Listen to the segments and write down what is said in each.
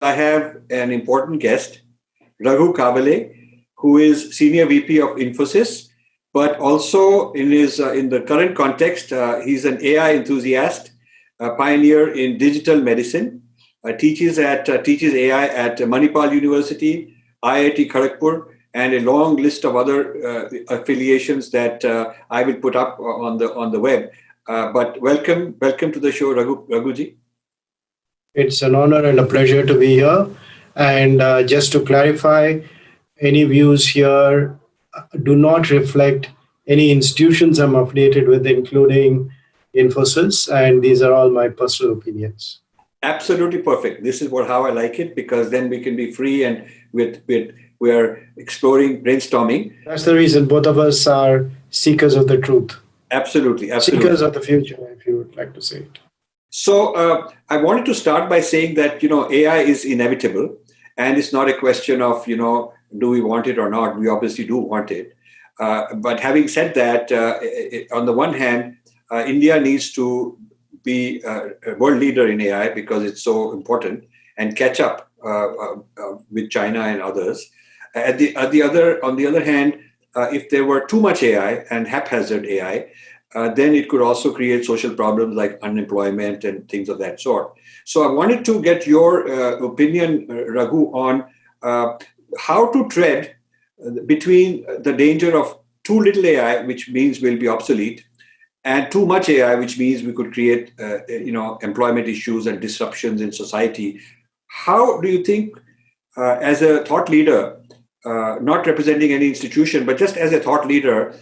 I have an important guest, Raghu Cavale, who is Senior VP of Infosys, but also in the current context, he's an AI enthusiast, a pioneer in digital medicine, teaches AI at Manipal University, IIT Kharagpur, and a long list of other affiliations that I will put up on the web. But welcome to the show, Raghuji. It's an honor and a pleasure to be here. And just to clarify, any views here do not reflect any institutions I'm affiliated with, including Infosys, and these are all my personal opinions. Absolutely perfect. This is how I like it, because then we can be free and we are exploring, brainstorming. That's the reason both of us are seekers of the truth. Absolutely. Seekers of the future, if you would like to say it. So I wanted to start by saying that, AI is inevitable, and it's not a question of, do we want it or not? We obviously do want it. But having said that, on the one hand, India needs to be a world leader in AI because it's so important, and catch up with China and others. On the other hand, if there were too much AI and haphazard AI, then it could also create social problems like unemployment and things of that sort. So I wanted to get your opinion, Raghu, on how to tread between the danger of too little AI, which means we'll be obsolete, and too much AI, which means we could create employment issues and disruptions in society. How do you think, as a thought leader, not representing any institution, but just as a thought leader,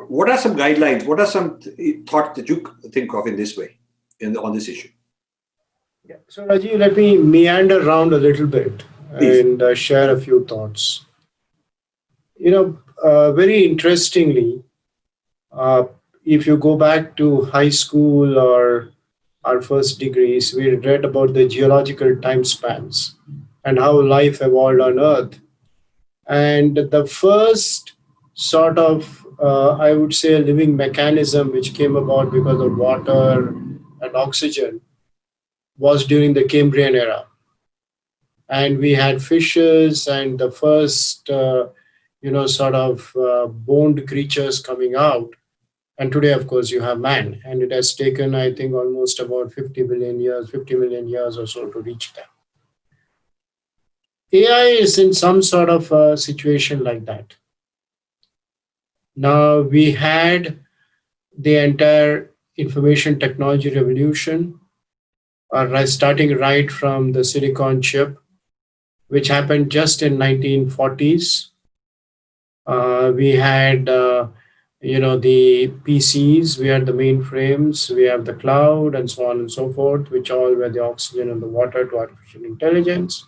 what are some guidelines? What are some thoughts that you think of in this way, on this issue? Yeah. So Rajiv, let me meander around a little bit. Please. And share a few thoughts. Very interestingly, if you go back to high school or our first degrees, we read about the geological time spans and how life evolved on Earth. And the first sort of, I would say, a living mechanism which came about because of water and oxygen was during the Cambrian era. And we had fishes and the first, boned creatures coming out. And today, of course, you have man. And it has taken, I think, almost about 50 million years or so to reach that. AI is in some sort of a situation like that. Now, we had the entire information technology revolution, starting right from the silicon chip, which happened just in 1940s. We had, the PCs, we had the mainframes, we have the cloud, and so on and so forth, which all were the oxygen and the water to artificial intelligence.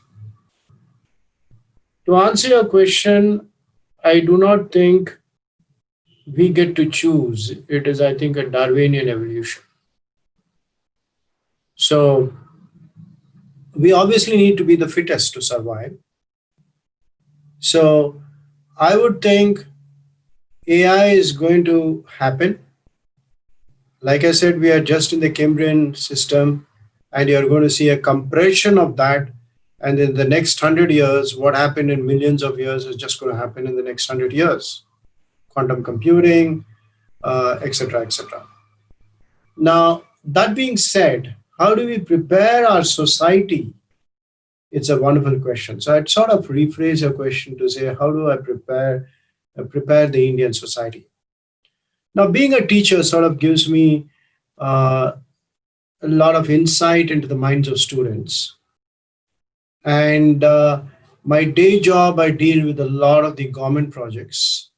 To answer your question, I do not think we get to choose. It is, I think, a Darwinian evolution. So we obviously need to be the fittest to survive. So I would think AI is going to happen. Like I said, we are just in the Cambrian system, and you're going to see a compression of that. And in the next 100 years, what happened in millions of years is just going to happen in the next 100 years. Quantum computing, etc., etc. Now, that being said, how do we prepare our society? It's a wonderful question. So I'd sort of rephrase your question to say, how do I prepare the Indian society? Now, being a teacher sort of gives me a lot of insight into the minds of students. And my day job, I deal with a lot of the government projects,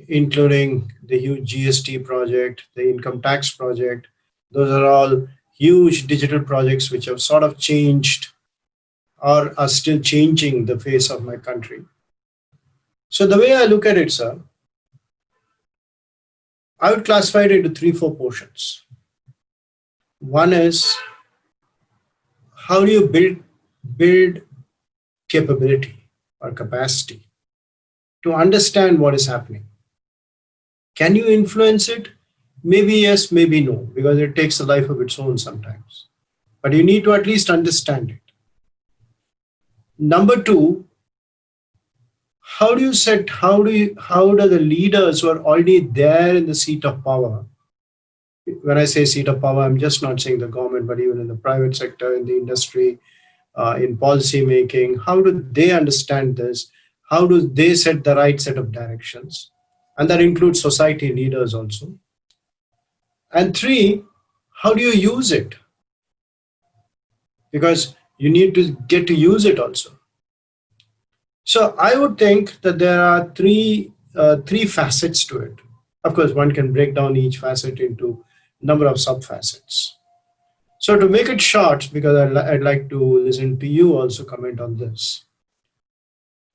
including the huge GST project, the income tax project. Those are all huge digital projects which have sort of changed or are still changing the face of my country. So the way I look at it, sir, I would classify it into 3-4 portions. One is, how do you build capability or capacity to understand what is happening? Can you influence it? Maybe yes, maybe no, because it takes a life of its own sometimes. But you need to at least understand it. Number two, how do the leaders who are already there in the seat of power, when I say seat of power, I'm just not saying the government, but even in the private sector, in the industry, in policy making, how do they understand this? How do they set the right set of directions? And that includes society leaders also. And three, how do you use it? Because you need to get to use it also. So I would think that there are three facets to it. Of course, one can break down each facet into number of sub facets. So to make it short, because I'd like to listen to you also comment on this.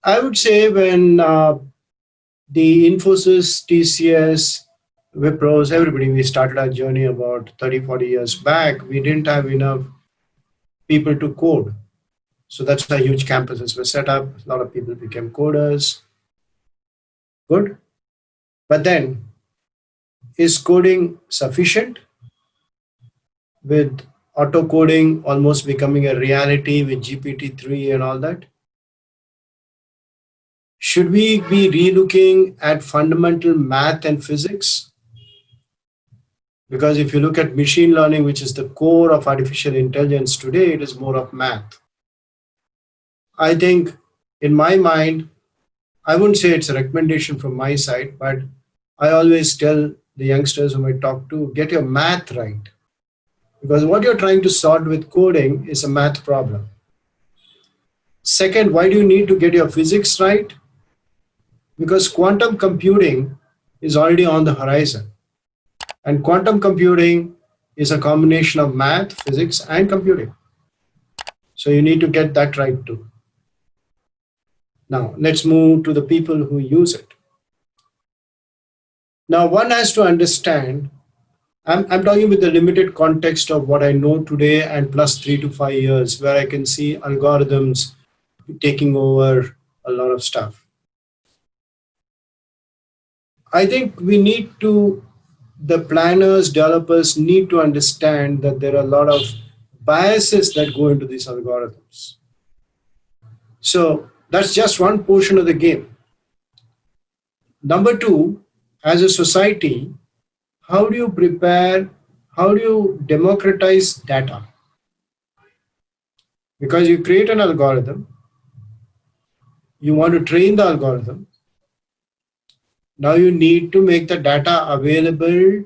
I would say when the Infosys, TCS, Wipros, everybody, we started our journey about 30, 40 years back, we didn't have enough people to code. So that's why huge campuses were set up. A lot of people became coders. Good. But then, is coding sufficient? With auto coding almost becoming a reality with GPT-3 and all that? Should we be relooking at fundamental math and physics? Because if you look at machine learning, which is the core of artificial intelligence today, it is more of math. I think, in my mind, I wouldn't say it's a recommendation from my side, but I always tell the youngsters whom I talk to, get your math right. Because what you're trying to solve with coding is a math problem. Second, why do you need to get your physics right? Because quantum computing is already on the horizon. And quantum computing is a combination of math, physics, and computing. So you need to get that right too. Now, let's move to the people who use it. Now, one has to understand, I'm talking with the limited context of what I know today and plus 3 to 5 years, where I can see algorithms taking over a lot of stuff. I think the planners, developers need to understand that there are a lot of biases that go into these algorithms. So that's just one portion of the game. Number two, as a society, how do you democratize data? Because you create an algorithm, you want to train the algorithm. Now you need to make the data available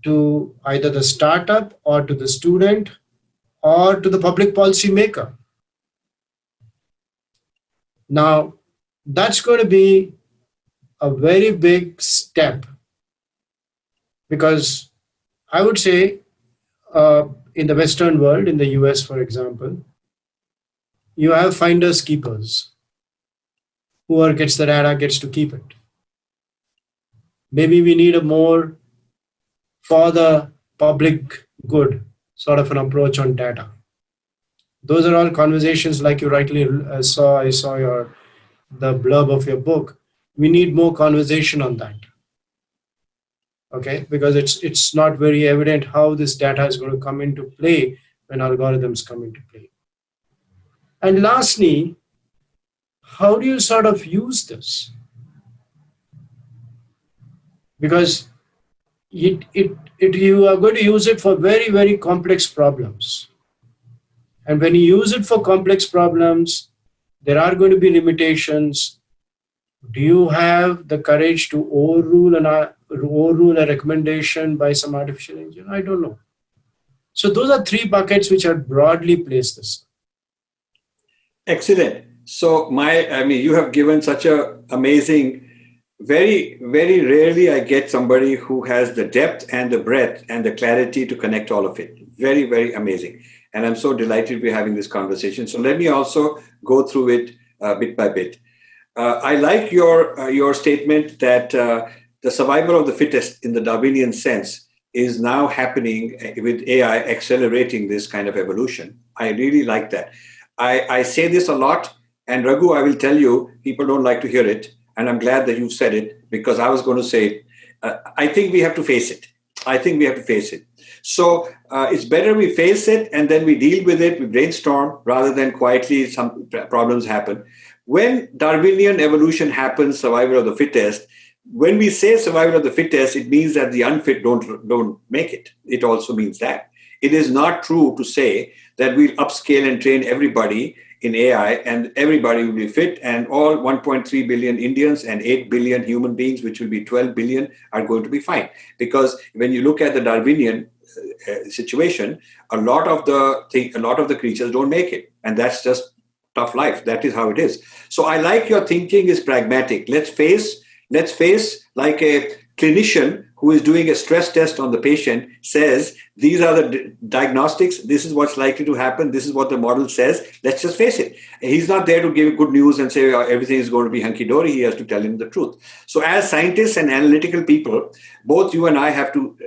to either the startup or to the student or to the public policy maker. Now, that's going to be a very big step, because I would say in the Western world, in the US, for example, you have finders keepers. Whoever gets the data gets to keep it. Maybe we need a more for the public good sort of an approach on data. Those are all conversations, like you rightly saw. I saw the blurb of your book. We need more conversation on that. Okay, because it's not very evident how this data is going to come into play when algorithms come into play. And lastly, how do you sort of use this? Because you are going to use it for very, very complex problems. And when you use it for complex problems, there are going to be limitations. Do you have the courage to overrule a recommendation by some artificial engine? I don't know. So those are three buckets which are broadly placed this. Excellent. So you have given such a amazing, very, very rarely I get somebody who has the depth and the breadth and the clarity to connect all of it. Very, very amazing. And I'm so delighted we're having this conversation. So let me also go through it bit by bit. I like your statement that the survival of the fittest in the Darwinian sense is now happening with AI accelerating this kind of evolution. I really like that. I say this a lot, and Raghu, I will tell you, people don't like to hear it, and I'm glad that you said it, because I was going to say it. I think we have to face it. I think we have to face it. So it's better we face it and then we deal with it, we brainstorm, rather than quietly some problems happen. When Darwinian evolution happens, survival of the fittest, when we say survival of the fittest, it means that the unfit don't make it. It also means that. It is not true to say that we'll upscale and train everybody in AI and everybody will be fit and all 1.3 billion Indians and 8 billion human beings, which will be 12 billion, are going to be fine. Because when you look at the Darwinian situation, a lot of the creatures don't make it, and that's just tough life. That is how it is. So I like your thinking is pragmatic. Let's face like a clinician who is doing a stress test on the patient says, these are the diagnostics, this is what's likely to happen, this is what the model says, let's just face it. He's not there to give good news and say everything is going to be hunky-dory, he has to tell him the truth. So as scientists and analytical people, both you and I have to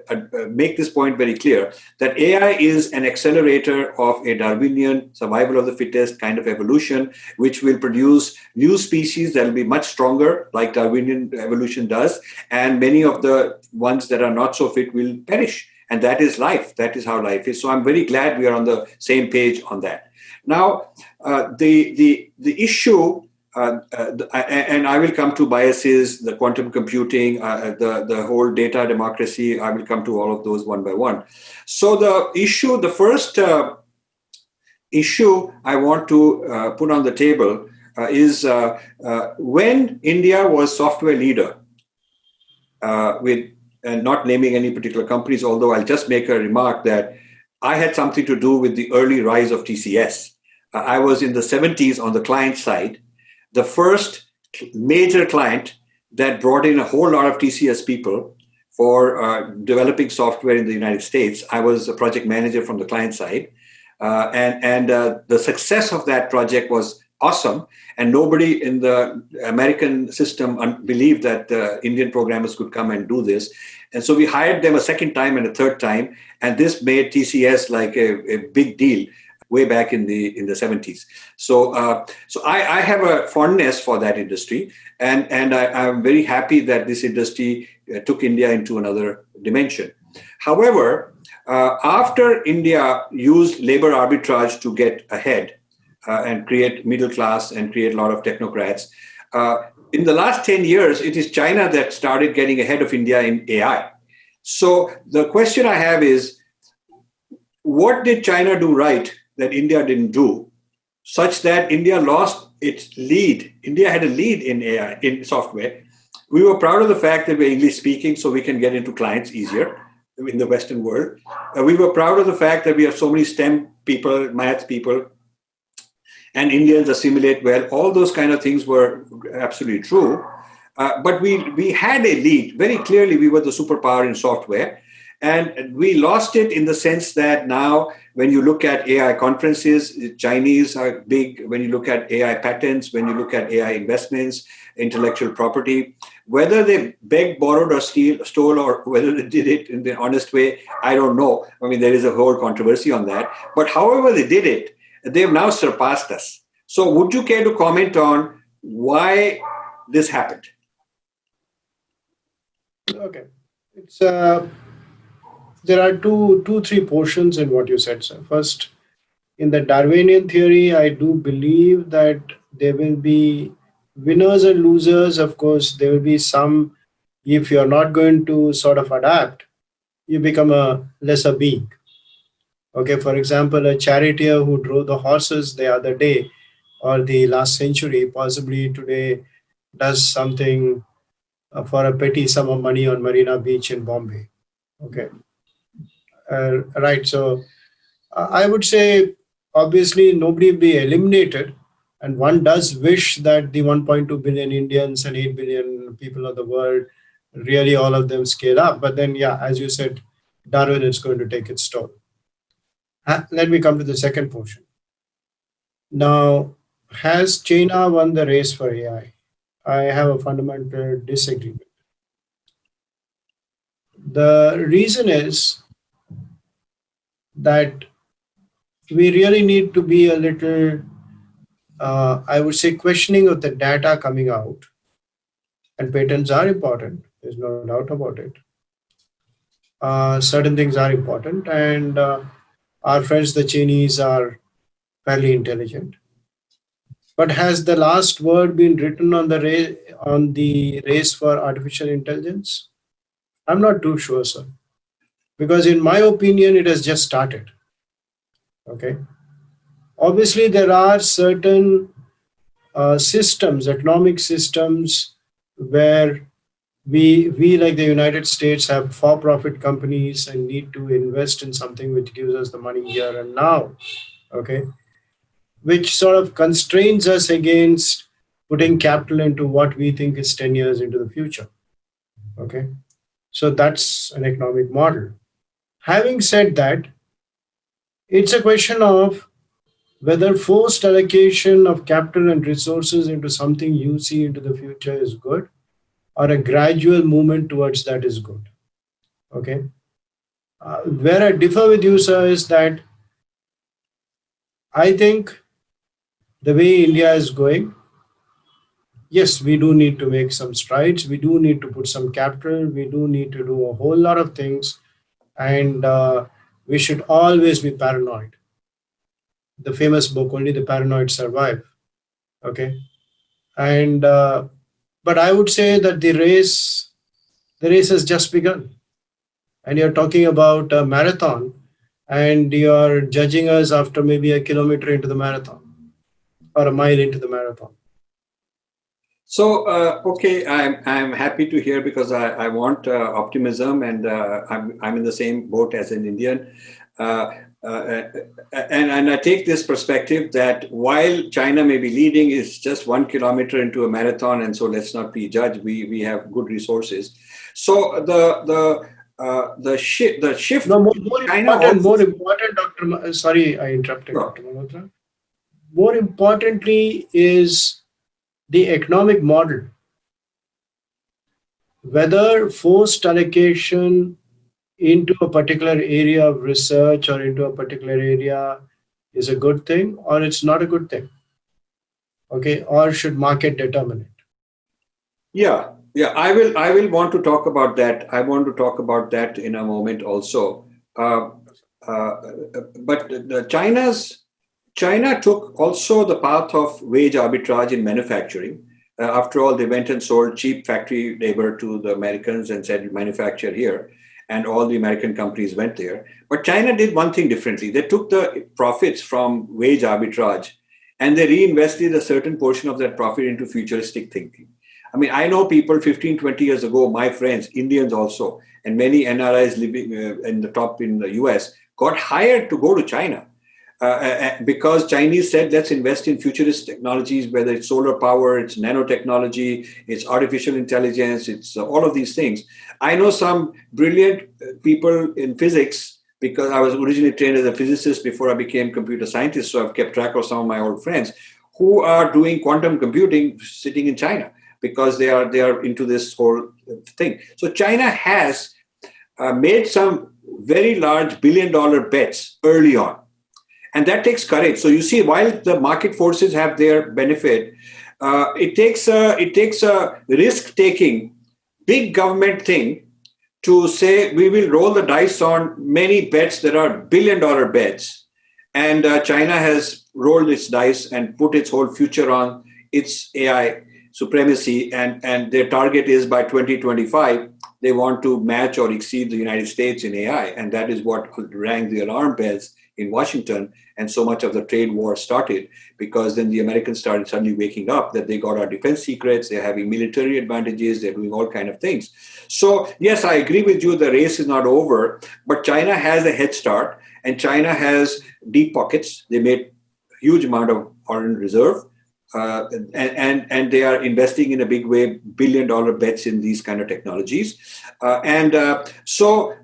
make this point very clear, that AI is an accelerator of a Darwinian survival of the fittest kind of evolution, which will produce new species that will be much stronger, like Darwinian evolution does, and many of the ones that are not so fit will perish. And that is life. That is how life is. So I'm very glad we are on the same page on that. Now, the issue, and I will come to biases, the quantum computing, the whole data democracy. I will come to all of those one by one. So the first issue I want to put on the table is when India was software leader with. And not naming any particular companies, although I'll just make a remark that I had something to do with the early rise of TCS. I was in the 70s on the client side, the first major client that brought in a whole lot of TCS people for developing software in the United States. I was a project manager from the client side. And the success of that project was awesome. And nobody in the American system believed that Indian programmers could come and do this. And so we hired them a second time and a third time. And this made TCS like a big deal way back in the 70s. So I have a fondness for that industry. And I'm very happy that this industry took India into another dimension. However, after India used labor arbitrage to get ahead, and create middle class and create a lot of technocrats. In the last 10 years, it is China that started getting ahead of India in AI. So the question I have is, what did China do right that India didn't do, such that India lost its lead? India had a lead in AI, in software. We were proud of the fact that we're English speaking, so we can get into clients easier in the Western world. We were proud of the fact that we have so many STEM people, math people, and Indians assimilate well. All those kind of things were absolutely true. But we had a lead. Very clearly, we were the superpower in software. And we lost it in the sense that now, when you look at AI conferences, Chinese are big. When you look at AI patents, when you look at AI investments, intellectual property, whether they begged, borrowed, or stole, or whether they did it in the honest way, I don't know. I mean, there is a whole controversy on that. But however they did it, they've now surpassed us. So would you care to comment on why this happened? Okay. It's there are three portions in what you said, sir. First, in the Darwinian theory, I do believe that there will be winners and losers. Of course, there will be some, if you're not going to sort of adapt, you become a lesser being. Okay, for example, a charioteer who drove the horses the other day or the last century, possibly today does something for a petty sum of money on Marina Beach in Bombay. Okay. Right. So I would say, obviously, nobody will be eliminated. And one does wish that the 1.2 billion Indians and 8 billion people of the world, really all of them scale up. But then, yeah, as you said, Darwin is going to take its toll. Let me come to the second portion. Now, has China won the race for AI? I have a fundamental disagreement. The reason is that we really need to be a little, I would say, questioning of the data coming out. And patents are important. There's no doubt about it. certain things are important, and our friends, the Chinese, are fairly intelligent. But has the last word been written on the race for artificial intelligence? I'm not too sure, sir. Because in my opinion, it has just started. Okay. Obviously, there are certain systems, economic systems, where we like the United States have for-profit companies and need to invest in something which gives us the money here and now. Okay, which sort of constrains us against putting capital into what we think is 10 years into the future. Okay, so that's an economic model. Having said that, it's a question of whether forced allocation of capital and resources into something you see into the future is good, or a gradual movement towards that is good. Okay. Where I differ with you, sir, is that I think the way India is going, yes, we do need to make some strides. We do need to put some capital. We do need to do a whole lot of things. And we should always be paranoid. The famous book, Only the Paranoid Survive. Okay. And, but I would say that the race has just begun. And you're talking about a marathon, and you're judging us after maybe a kilometer into the marathon or a mile into the marathon. So, okay, I'm happy to hear, because I want optimism, and I'm in the same boat as an Indian. Uh, and I take this perspective that while China may be leading, is just 1 kilometer into a marathon, and so let's not be judged. We have good resources. So the shift. No, China also. more important, Dr. Sorry, I interrupted, Sure. Dr. Malhotra. More importantly is the economic model. Whether forced allocation into a particular area of research or into a particular area is a good thing or it's not a good thing. Okay, or should market determine it? Yeah, yeah. I will want to talk about that. I want to talk about that in a moment also. Uh, uh, but China took also the path of wage arbitrage in manufacturing. After all, they went and sold cheap factory labor to the Americans and said, manufacture here. And all the American companies went there. But China did one thing differently. They took the profits from wage arbitrage and they reinvested a certain portion of that profit into futuristic thinking. I mean, I know people 15, 20 years ago, my friends, Indians also, and many NRIs living in the top in the US, got hired to go to China because Chinese said, let's invest in futurist technologies, whether it's solar power, it's nanotechnology, it's artificial intelligence, it's all of these things. I know some brilliant people in physics because I was originally trained as a physicist before I became computer scientist. So I've kept track of some of my old friends who are doing quantum computing sitting in China because they are into this whole thing. So China has made some very large $1 billion bets early on. And that takes courage. So you see, while the market forces have their benefit, it takes a risk-taking, big government thing to say we will roll the dice on many bets that are $1 billion bets. And China has rolled its dice and put its whole future on its AI supremacy. And their target is by 2025, they want to match or exceed the United States in AI. And that is what rang the alarm bells in Washington, and so much of the trade war started because then the Americans started suddenly waking up that they got our defense secrets, they're having military advantages, they're doing all kinds of things. So yes, I agree with you, the race is not over, but China has a head start and China has deep pockets. They made huge amount of foreign reserve. And they are investing in a big way, $1 billion bets in these kind of technologies. So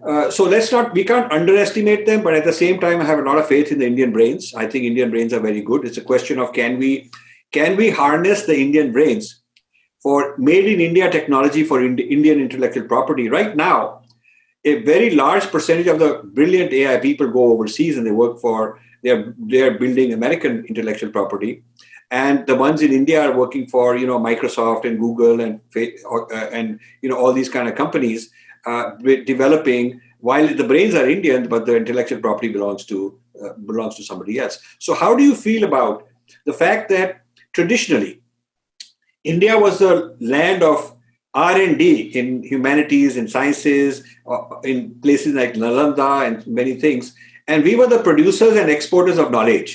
we can't underestimate them, but at the same time, I have a lot of faith in the Indian brains. I think Indian brains are very good. It's a question of can we harness the Indian brains for made in India technology for Indian intellectual property. Right now, a very large percentage of the brilliant AI people go overseas and they work for, they're building American intellectual property. And the ones in India are working for, Microsoft and Google and all these kind of companies developing while the brains are Indian, but the intellectual property belongs to somebody else. So, how do you feel about the fact that traditionally India was the land of R&D in humanities and sciences, in places like Nalanda and many things, and we were the producers and exporters of knowledge,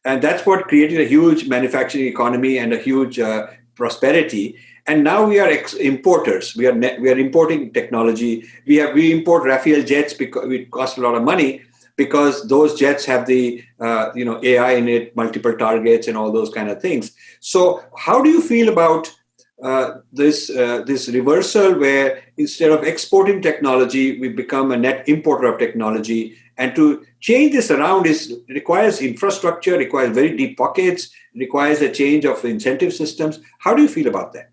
and that's what created a huge manufacturing economy and a huge prosperity. And now we are importers. We are importing technology. We import Rafael jets because it costs a lot of money, because those jets have the AI in it, multiple targets, and all those kind of things. So, how do you feel about this reversal, where instead of exporting technology, we become a net importer of technology? And to change this around requires infrastructure, requires very deep pockets, requires a change of incentive systems. How do you feel about that?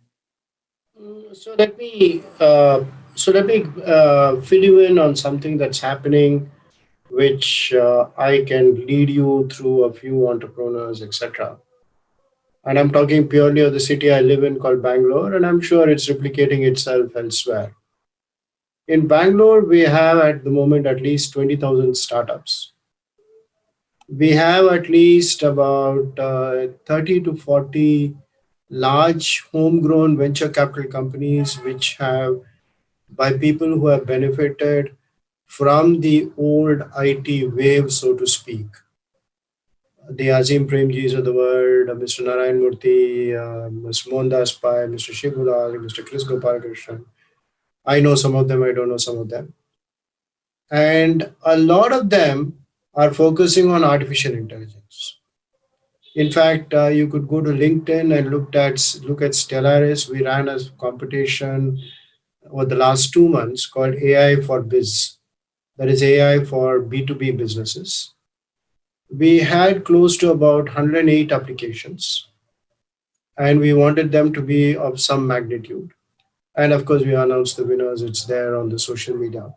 So let me fill you in on something that's happening, which I can lead you through a few entrepreneurs, etc. And I'm talking purely of the city I live in called Bangalore, and I'm sure it's replicating itself elsewhere. In Bangalore, we have at the moment at least 20,000 startups. We have at least about 30 to 40 large homegrown venture capital companies, which have, by people who have benefited from the old IT wave, so to speak. The Azim Premjis of the world, Mr. Narayan Murthy, Mr. Mohandas Pai, Mr. Shivulal, Mr. Chris Gopalakrishnan. I know some of them, I don't know some of them. And a lot of them are focusing on artificial intelligence. In fact, you could go to LinkedIn and look at Stellaris. We ran a competition over the last 2 months called AI for Biz. That is AI for B2B businesses. We had close to about 108 applications, and we wanted them to be of some magnitude. And of course, we announced the winners. It's there on the social media.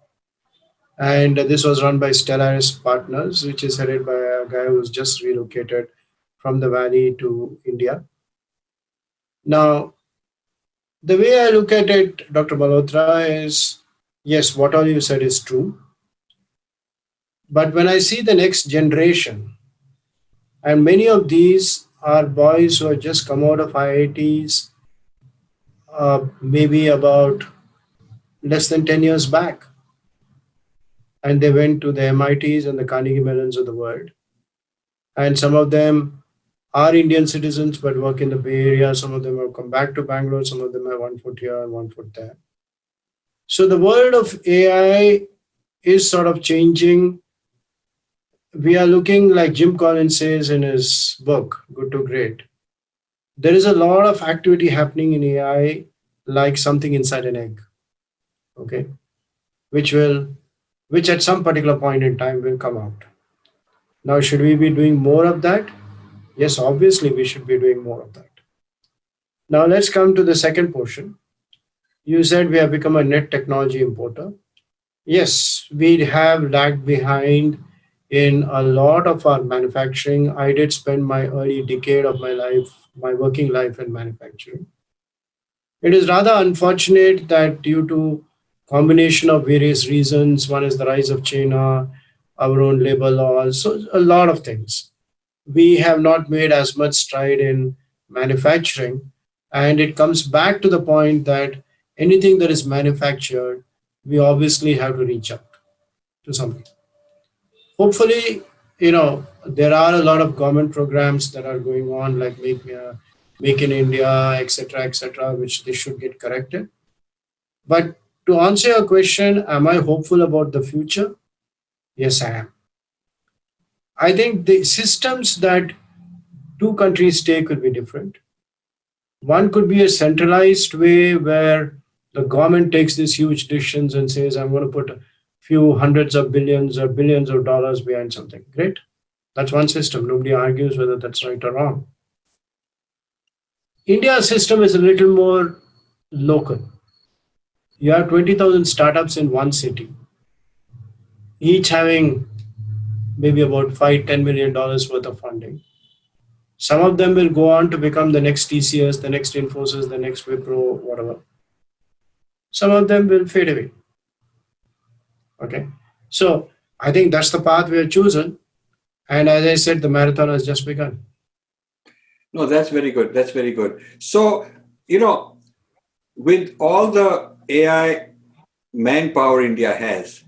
And this was run by Stellaris Partners, which is headed by a guy who's just relocated from the Valley to India. Now, the way I look at it, Dr. Malhotra, is yes, what all you said is true. But when I see the next generation, and many of these are boys who have just come out of IITs, maybe about less than 10 years back. And they went to the MITs and the Carnegie Mellons of the world. And some of them are Indian citizens but work in the Bay Area. Some of them have come back to Bangalore. Some of them have 1 foot here and 1 foot there. So the world of AI is sort of changing. We are looking, like Jim Collins says in his book, Good to Great. There is a lot of activity happening in AI, like something inside an egg, okay, which at some particular point in time will come out. Now, should we be doing more of that? Yes, obviously we should be doing more of that. Now let's come to the second portion. You said we have become a net technology importer. Yes, we have lagged behind in a lot of our manufacturing. I did spend my early decade of my life, my working life in manufacturing. It is rather unfortunate that due to combination of various reasons, one is the rise of China, our own labor laws, so a lot of things, we have not made as much stride in manufacturing. And it comes back to the point that anything that is manufactured, we obviously have to reach out to somebody. Hopefully, there are a lot of government programs that are going on, like Make in India, etc., which they should get corrected. But to answer your question, am I hopeful about the future? Yes, I am. I think the systems that two countries take will be different. One could be a centralized way where the government takes these huge decisions and says, I'm going to put a few hundreds of billions or billions of dollars behind something. Great. That's one system. Nobody argues whether that's right or wrong. India's system is a little more local. You have 20,000 startups in one city, each having maybe about $5-10 million worth of funding. Some of them will go on to become the next TCS, the next Infosys, the next Wipro, whatever. Some of them will fade away. Okay. So I think that's the path we have chosen. And as I said, the marathon has just begun. No, that's very good. That's very good. So, you know, with all the AI manpower India has,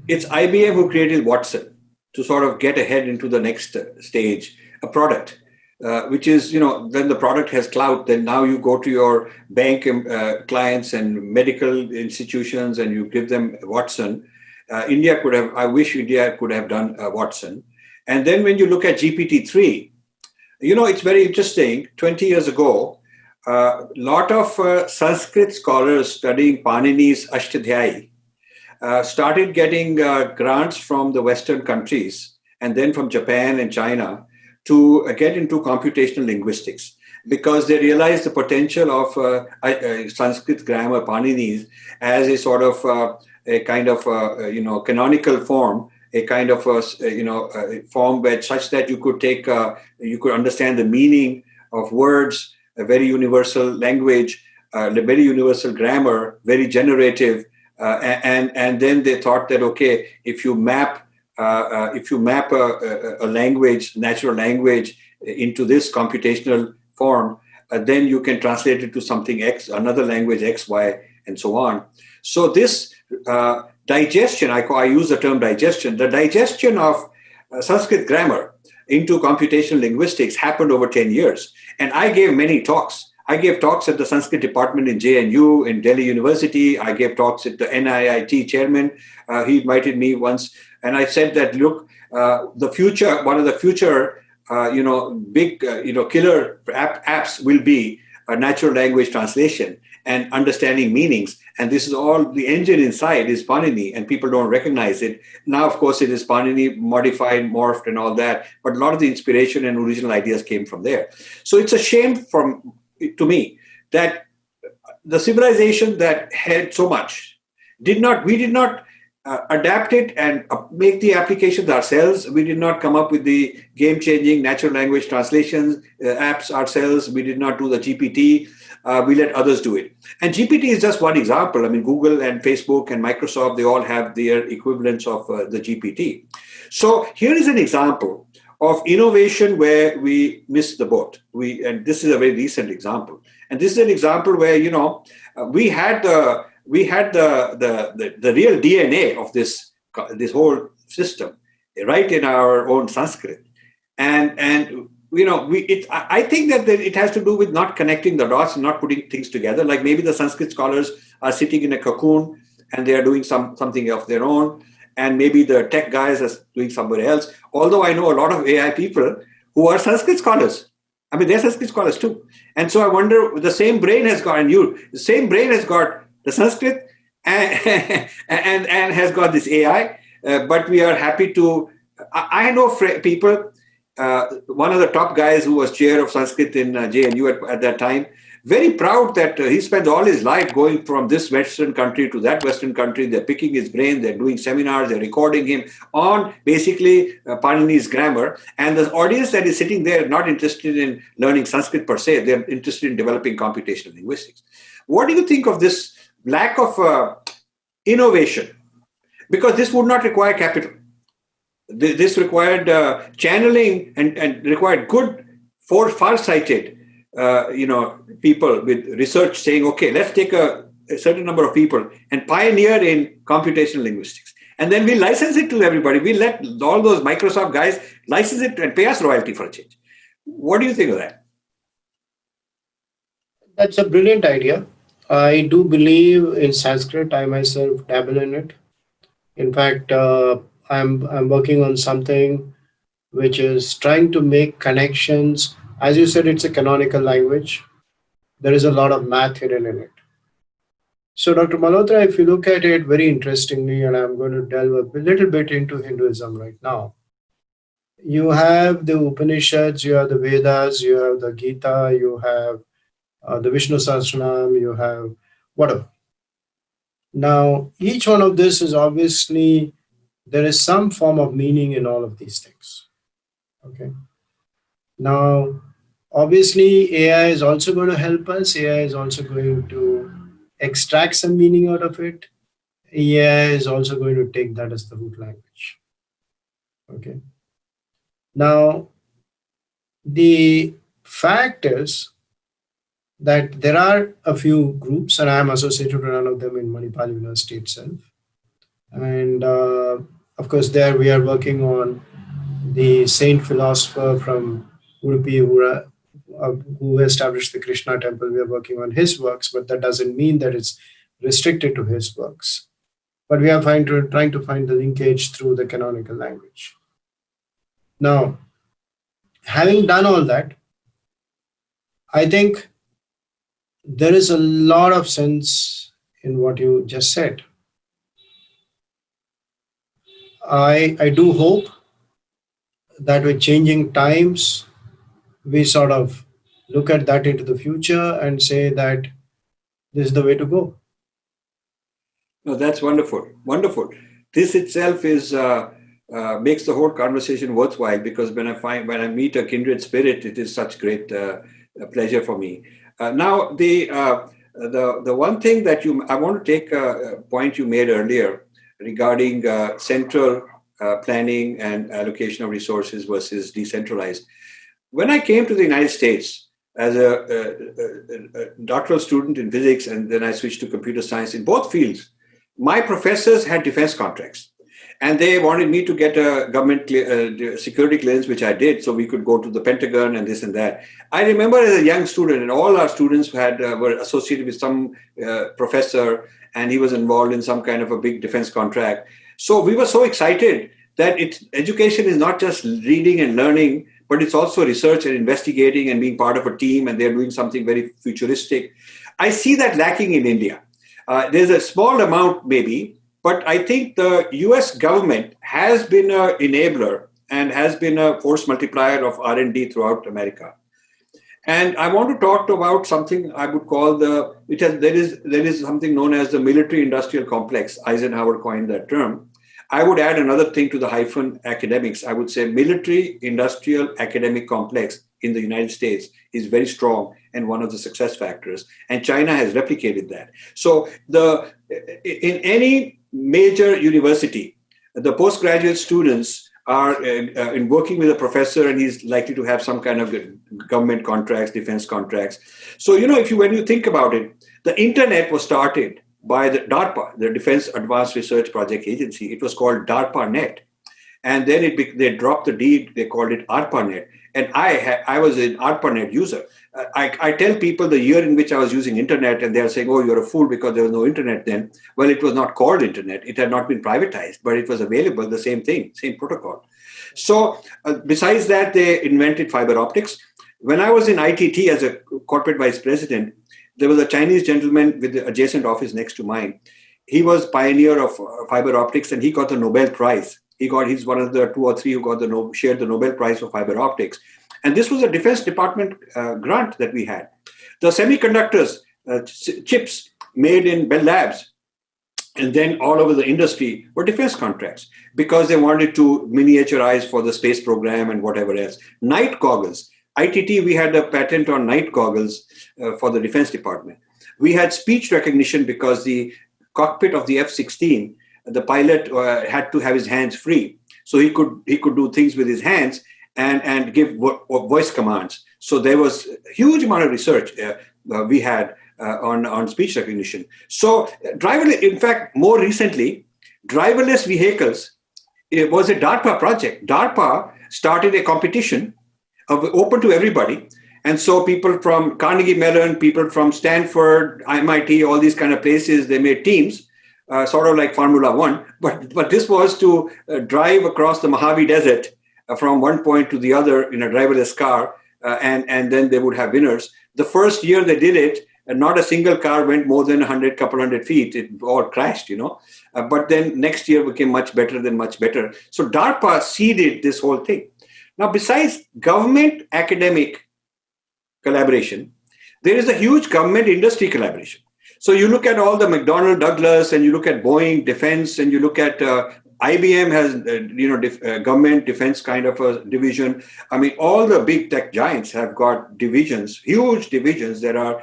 it's IBM who created Watson to sort of get ahead into the next stage, a product, which is, then the product has clout, then now you go to your bank clients and medical institutions and you give them Watson. I wish India could have done Watson. And then when you look at GPT-3, it's very interesting. 20 years ago, a lot of Sanskrit scholars studying Panini's Ashtadhyayi started getting grants from the Western countries and then from Japan and China to get into computational linguistics because they realized the potential of Sanskrit grammar, Panini's, as a sort of a kind of canonical form, a kind of form where such that you could you could understand the meaning of words, a very universal language, very universal grammar, very generative. And then they thought that, okay, if you map a language, natural language, into this computational form, then you can translate it to something X, another language X, Y, and so on. So this digestion, I use the term digestion, the digestion of Sanskrit grammar into computational linguistics happened over 10 years. And I gave many talks. I gave talks at the Sanskrit department in JNU, in Delhi University. I gave talks at the NIIT chairman. He invited me once. And I said that, look, the future, one of the future, big, killer apps will be a natural language translation and understanding meanings. And this is all, the engine inside is Panini, and people don't recognize it. Now, of course, it is Panini modified, morphed, and all that. But a lot of the inspiration and original ideas came from there. So it's a shame to me that the civilization that had so much we did not adapt it and make the applications ourselves. We did not come up with the game-changing natural language translations apps ourselves. We did not do the GPT. We let others do it. And GPT is just one example. I mean, Google and Facebook and Microsoft, they all have their equivalents of the GPT. So here is an example of innovation where we missed the boat. And this is a very recent example. And this is an example where, we had the real DNA of this whole system right in our own Sanskrit. And I think that it has to do with not connecting the dots and not putting things together. Like maybe the Sanskrit scholars are sitting in a cocoon and they are doing something of their own. And maybe the tech guys are doing somewhere else. Although I know a lot of AI people who are Sanskrit scholars. I mean, they're Sanskrit scholars too. And so I wonder, the same brain has got the Sanskrit and has got this AI. But we are happy to. I know people. One of the top guys who was chair of Sanskrit in JNU at that time, very proud that he spent all his life going from this Western country to that Western country. They're picking his brain, they're doing seminars, they're recording him on basically Panini's grammar. And the audience that is sitting there not interested in learning Sanskrit per se, they're interested in developing computational linguistics. What do you think of this lack of innovation? Because this would not require capital. This required channeling and required good, far-sighted, people with research saying, okay, let's take a certain number of people and pioneer in computational linguistics. And then we license it to everybody. We let all those Microsoft guys license it and pay us royalty for a change. What do you think of that? That's a brilliant idea. I do believe in Sanskrit. I myself dabble in it. In fact, I'm working on something which is trying to make connections. As you said, it's a canonical language. There is a lot of math hidden in it. So, Dr. Malhotra, if you look at it very interestingly, and I'm going to delve a little bit into Hinduism right now, you have the Upanishads, you have the Vedas, you have the Gita, you have the Vishnu Sahasranam, you have whatever. Now, each one of this is obviously, there is some form of meaning in all of these things. Okay. Now, obviously, AI is also going to help us. AI is also going to extract some meaning out of it. AI is also going to take that as the root language. Okay. Now, the fact is that there are a few groups, and I am associated with one of them in Manipal University itself. And of course, there we are working on the saint philosopher from Udupi who established the Krishna temple. We are working on his works, but that doesn't mean that it's restricted to his works. But we are trying to find the linkage through the canonical language. Now, having done all that, I think there is a lot of sense in what you just said. I do hope that with changing times, we sort of look at that into the future and say that this is the way to go. No, that's wonderful. Wonderful. This itself is makes the whole conversation worthwhile, because when I meet a kindred spirit, it is such great pleasure for me. Now, the one thing that I want to take a point you made earlier regarding central planning and allocation of resources versus decentralized. When I came to the United States as a doctoral student in physics, and then I switched to computer science in both fields, my professors had defense contracts. And they wanted me to get a government security clearance, which I did, so we could go to the Pentagon and this and that. I remember as a young student, and all our students were associated with some professor, and he was involved in some kind of a big defense contract. So we were so excited that education is not just reading and learning, but it's also research and investigating and being part of a team, and they're doing something very futuristic. I see that lacking in India. There's a small amount maybe, but I think the US government has been an enabler and has been a force multiplier of R&D throughout America. And I want to talk about something I would call there is something known as the military-industrial complex. Eisenhower coined that term. I would add another thing to the hyphen academics. I would say military-industrial academic complex in the United States is very strong and one of the success factors. And China has replicated that. So in any major university, the postgraduate students are in working with a professor, and he's likely to have some kind of government contracts, defense contracts. So, when you think about it, the internet was started by the DARPA, the Defense Advanced Research Project Agency. It was called DARPANet. And then they dropped the D, they called it ARPANET. And I was an ARPANET user. I tell people the year in which I was using internet, and they're saying, oh, you're a fool because there was no internet then. Well, it was not called internet. It had not been privatized, but it was available, the same thing, same protocol. So besides that, they invented fiber optics. When I was in ITT as a corporate vice president, there was a Chinese gentleman with the adjacent office next to mine. He was pioneer of fiber optics, and he got the Nobel Prize. He's one of the 2 or 3 who shared the Nobel Prize for fiber optics. And this was a Defense Department grant that we had. The semiconductors, chips made in Bell Labs, and then all over the industry were defense contracts because they wanted to miniaturize for the space program and whatever else. Night goggles. ITT, we had a patent on night goggles for the Defense Department. We had speech recognition because the cockpit of the F-16, the pilot had to have his hands free. So he could do things with his hands and give voice commands. So there was a huge amount of research we had on speech recognition. So driverless, in fact, more recently, driverless vehicles, it was a DARPA project. DARPA started a competition open to everybody. And so people from Carnegie Mellon, people from Stanford, MIT, all these kind of places, they made teams, sort of like Formula One. But this was to drive across the Mojave Desert from one point to the other in a driverless car, and then they would have winners. The first year they did it, not a single car went more than couple hundred feet. It all crashed, But then next year became much better than much better. So DARPA seeded this whole thing. Now, besides government academic collaboration, there is a huge government industry collaboration. So you look at all the McDonnell Douglas, and you look at Boeing Defense, and you look at IBM has government defense kind of a division. I mean, all the big tech giants have got divisions, huge divisions that are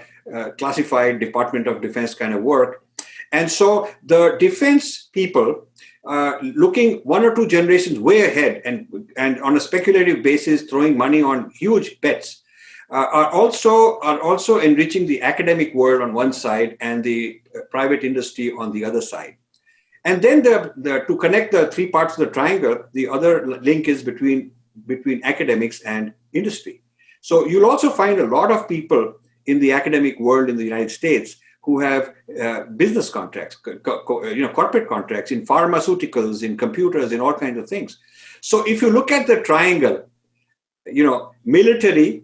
classified Department of Defense kind of work. And so the defense people, looking one or two generations way ahead and on a speculative basis, throwing money on huge bets, are also enriching the academic world on one side and the private industry on the other side. And then to connect the three parts of the triangle, the other link is between academics and industry. So you'll also find a lot of people in the academic world in the United States who have business contracts, corporate contracts in pharmaceuticals, in computers, in all kinds of things. So if you look at the triangle, military,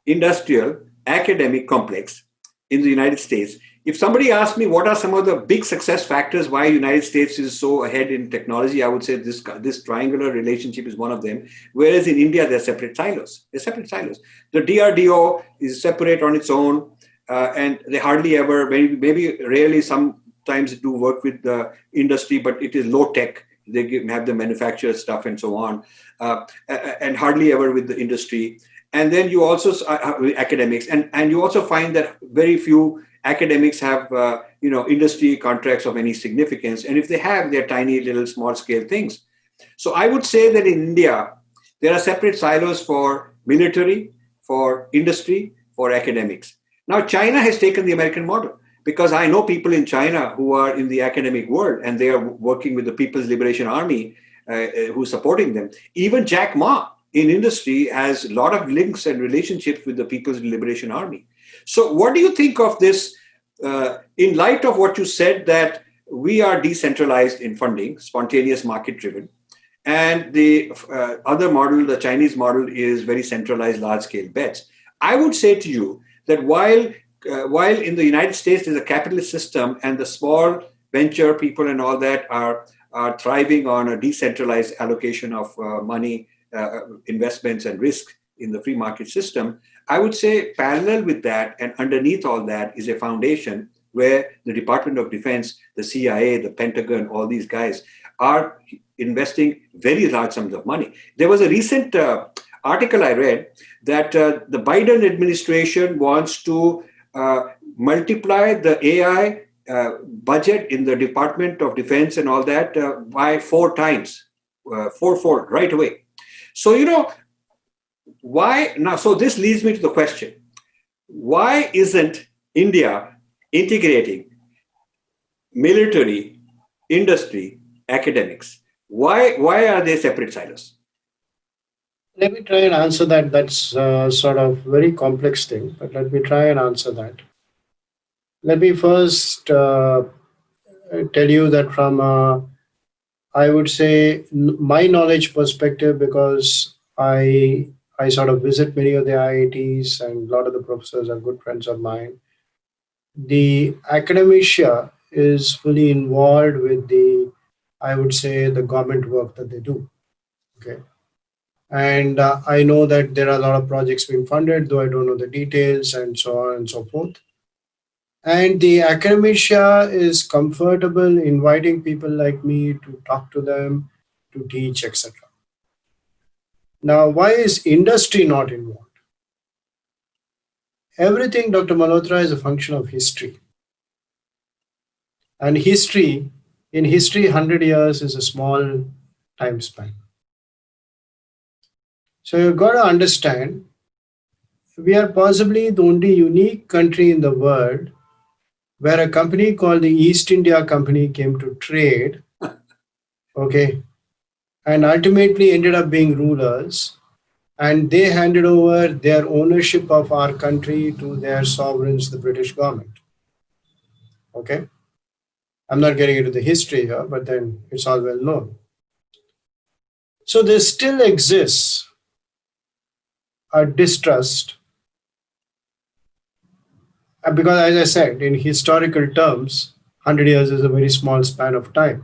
industrial, academic complex in the United States, if somebody asked me what are some of the big success factors why United States is so ahead in technology, I would say this triangular relationship is one of them. Whereas in India, they're separate silos. The DRDO is separate on its own, and they hardly ever, maybe rarely, sometimes do work with the industry, but it is low tech. They have the manufacturer stuff and so on, and hardly ever with the industry. And then you also academics, and you also find that very few academics have industry contracts of any significance, and if they have, they're tiny little small scale things. So I would say that in India there are separate silos for military, for industry, for academics. Now China has taken the American model, because I know people in China who are in the academic world and they are working with the People's Liberation Army, who's supporting them. Even Jack Ma in industry has a lot of links and relationships with the People's Liberation Army. So what do you think of this in light of what you said, that we are decentralized in funding, spontaneous market driven, and the other model, the Chinese model, is very centralized, large scale bets? I would say to you that while in the United States there's a capitalist system and the small venture people and all that are thriving on a decentralized allocation of money, investments and risk in the free market system, I would say parallel with that and underneath all that is a foundation where the Department of Defense, the CIA, the Pentagon, all these guys are investing very large sums of money. There was a recent article I read that the Biden administration wants to multiply the AI budget in the Department of Defense and all that by 4 times, fourfold right away. So, why now? So this leads me to the question: why isn't India integrating military, industry, academics? Why are they separate silos? Let me try and answer that. That's sort of very complex thing, but let me try and answer that. Let me first tell you that from I would say my knowledge perspective, because I sort of visit many of the IITs and a lot of the professors are good friends of mine. The academia is fully involved with I would say, the government work that they do. Okay. And I know that there are a lot of projects being funded, though I don't know the details and so on and so forth. And the academia is comfortable inviting people like me to talk to them, to teach, etc. Now, why is industry not involved? Everything, Dr. Malhotra, is a function of history. And in history, 100 years is a small time span. So you've got to understand, we are possibly the only unique country in the world where a company called the East India Company came to trade, okay, and ultimately ended up being rulers, and they handed over their ownership of our country to their sovereigns, the British government. Okay, I'm not getting into the history here, but then it's all well known. So there still exists a distrust, because as I said, in historical terms, 100 years is a very small span of time.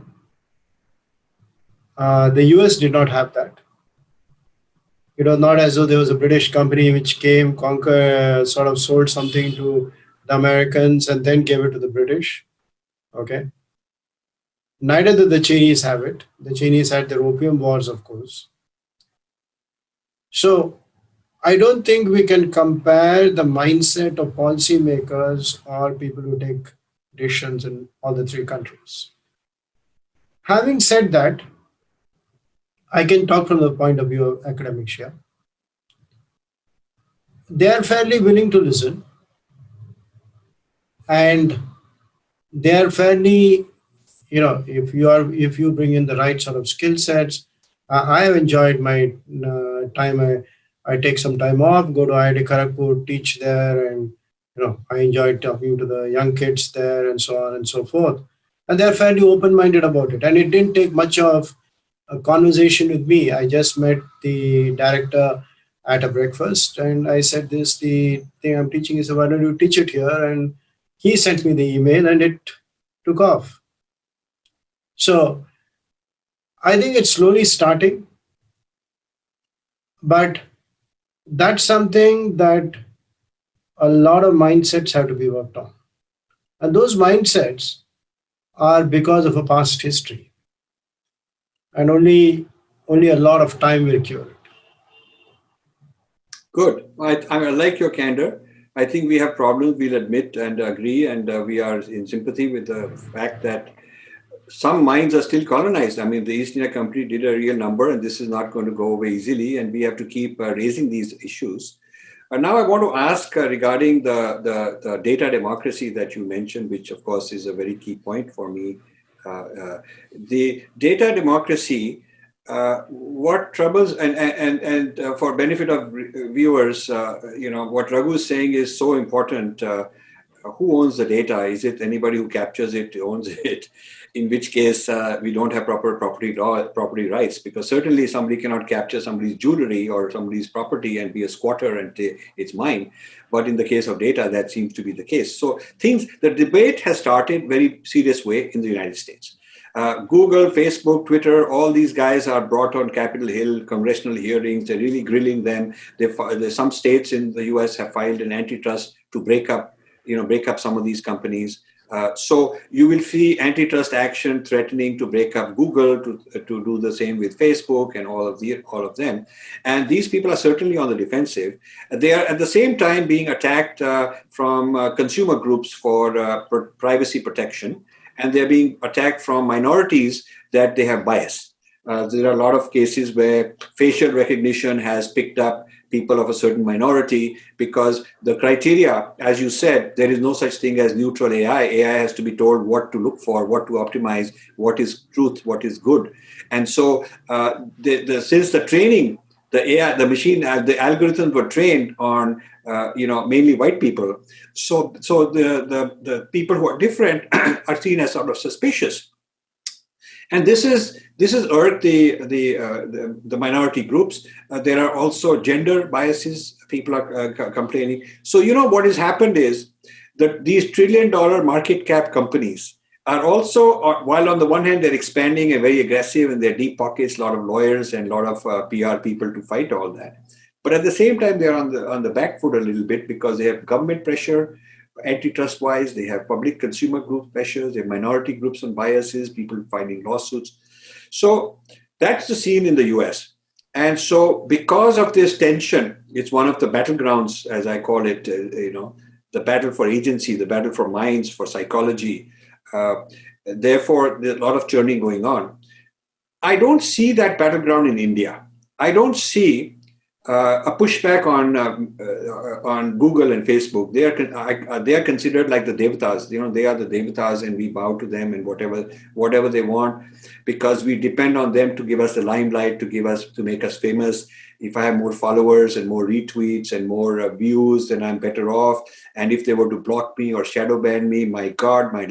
The US did not have that. It was not as though there was a British company which came, conquered, sort of sold something to the Americans and then gave it to the British. Okay. Neither did the Chinese have it. The Chinese had their opium wars, of course. So I don't think we can compare the mindset of policymakers or people who take decisions in all the three countries. Having said that, I can talk from the point of view of academics here. They are fairly willing to listen, and they are fairly, if you bring in the right sort of skill sets. I have enjoyed my time. I take some time off, go to IIT Kharagpur, teach there, and I enjoyed talking to the young kids there, and so on and so forth. And they're fairly open-minded about it. And it didn't take much of a conversation with me. I just met the director at a breakfast, and I said, "This the thing I'm teaching is, why don't you teach it here?" And he sent me the email, and it took off. So I think it's slowly starting, but that's something that a lot of mindsets have to be worked on. And those mindsets are because of a past history. And only a lot of time will cure it. Good. I like your candor. I think we have problems, we'll admit and agree, and we are in sympathy with the fact that some minds are still colonized. I mean, the East India Company did a real number, and this is not going to go away easily, and we have to keep raising these issues. Now I want to ask regarding the data democracy that you mentioned, which of course is a very key point for me. The data democracy, what troubles, and for benefit of viewers, what Raghu is saying is so important. Who owns the data? Is it anybody who captures it, owns it? In which case, we don't have proper property rights, because certainly somebody cannot capture somebody's jewelry or somebody's property and be a squatter and say it's mine. But in the case of data, that seems to be the case. So the debate has started very serious way in the United States. Google, Facebook, Twitter, all these guys are brought on Capitol Hill, congressional hearings. They're really grilling them. Some states in the US have filed an antitrust to break up some of these companies. So you will see antitrust action threatening to break up Google, to do the same with Facebook and all of them. And these people are certainly on the defensive. They are at the same time being attacked from consumer groups for privacy protection, and they're being attacked from minorities that they have bias. There are a lot of cases where facial recognition has picked up people of a certain minority, because the criteria, as you said, there is no such thing as neutral AI. AI has to be told what to look for, what to optimize, what is truth, what is good. And so since the training, the AI, the machine, the algorithms were trained on mainly white people. So the people who are different are seen as sort of suspicious. And this is irked the minority groups. There are also gender biases. People are complaining. So what has happened is that these trillion-dollar market cap companies are also, while on the one hand they're expanding and very aggressive and they're deep pockets, a lot of lawyers and a lot of PR people to fight all that. But at the same time, they're on the back foot a little bit, because they have government pressure. Antitrust-wise, they have public consumer group pressures, they have minority groups on biases, people filing lawsuits. So that's the scene in the US. And so because of this tension, it's one of the battlegrounds, as I call it, the battle for agency, the battle for minds, for psychology. Therefore, there's a lot of churning going on. I don't see that battleground in India. I don't see a pushback on Google and Facebook. They are considered like the devatas. They are the devatas, and we bow to them and whatever they want, because we depend on them to give us the limelight, to make us famous. If I have more followers and more retweets and more views, then I'm better off. And if they were to block me or shadow ban me, my God, my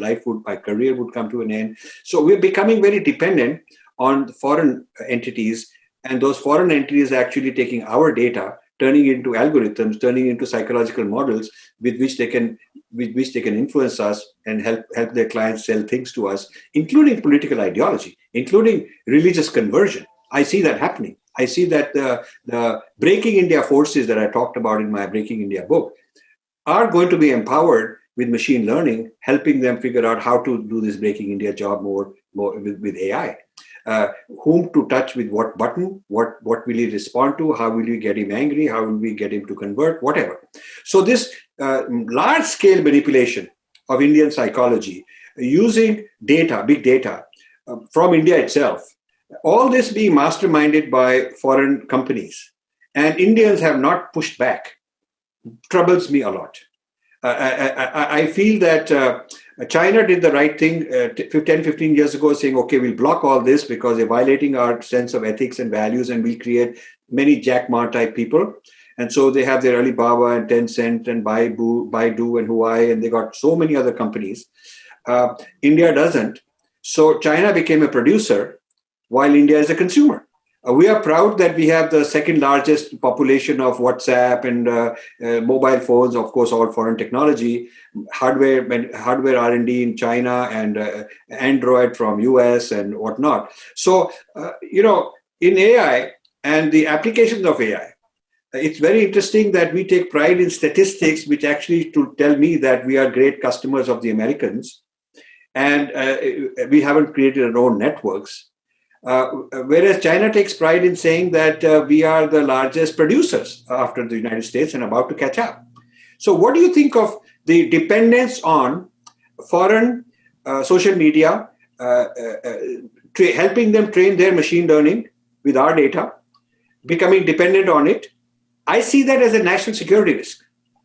career would come to an end. So we're becoming very dependent on foreign entities. And those foreign entities are actually taking our data, turning it into algorithms, turning it into psychological models with which they can influence us and help their clients sell things to us, including political ideology, including religious conversion. I see that happening. I see that the Breaking India forces that I talked about in my Breaking India book are going to be empowered with machine learning, helping them figure out how to do this Breaking India job more with AI. Whom to touch with what button, what will he respond to, how will we get him angry, how will we get him to convert, whatever. So this large-scale manipulation of Indian psychology, using data, big data, from India itself. All this being masterminded by foreign companies. And Indians have not pushed back. Troubles me a lot. I feel that China did the right thing 10, 15 years ago, saying, okay, we'll block all this because they're violating our sense of ethics and values, and we create many Jack Ma type people. And so they have their Alibaba and Tencent and Baidu and Huawei, and they got so many other companies. India doesn't. So China became a producer while India is a consumer. We are proud that we have the second largest population of WhatsApp and mobile phones, of course, all foreign technology, hardware R&D in China, and Android from US and whatnot. So, in AI and the applications of AI, it's very interesting that we take pride in statistics, which actually to tell me that we are great customers of the Americans, and we haven't created our own networks. Whereas China takes pride in saying that we are the largest producers after the United States and about to catch up. So what do you think of the dependence on foreign social media, helping them train their machine learning with our data, becoming dependent on it? I see that as a national security risk.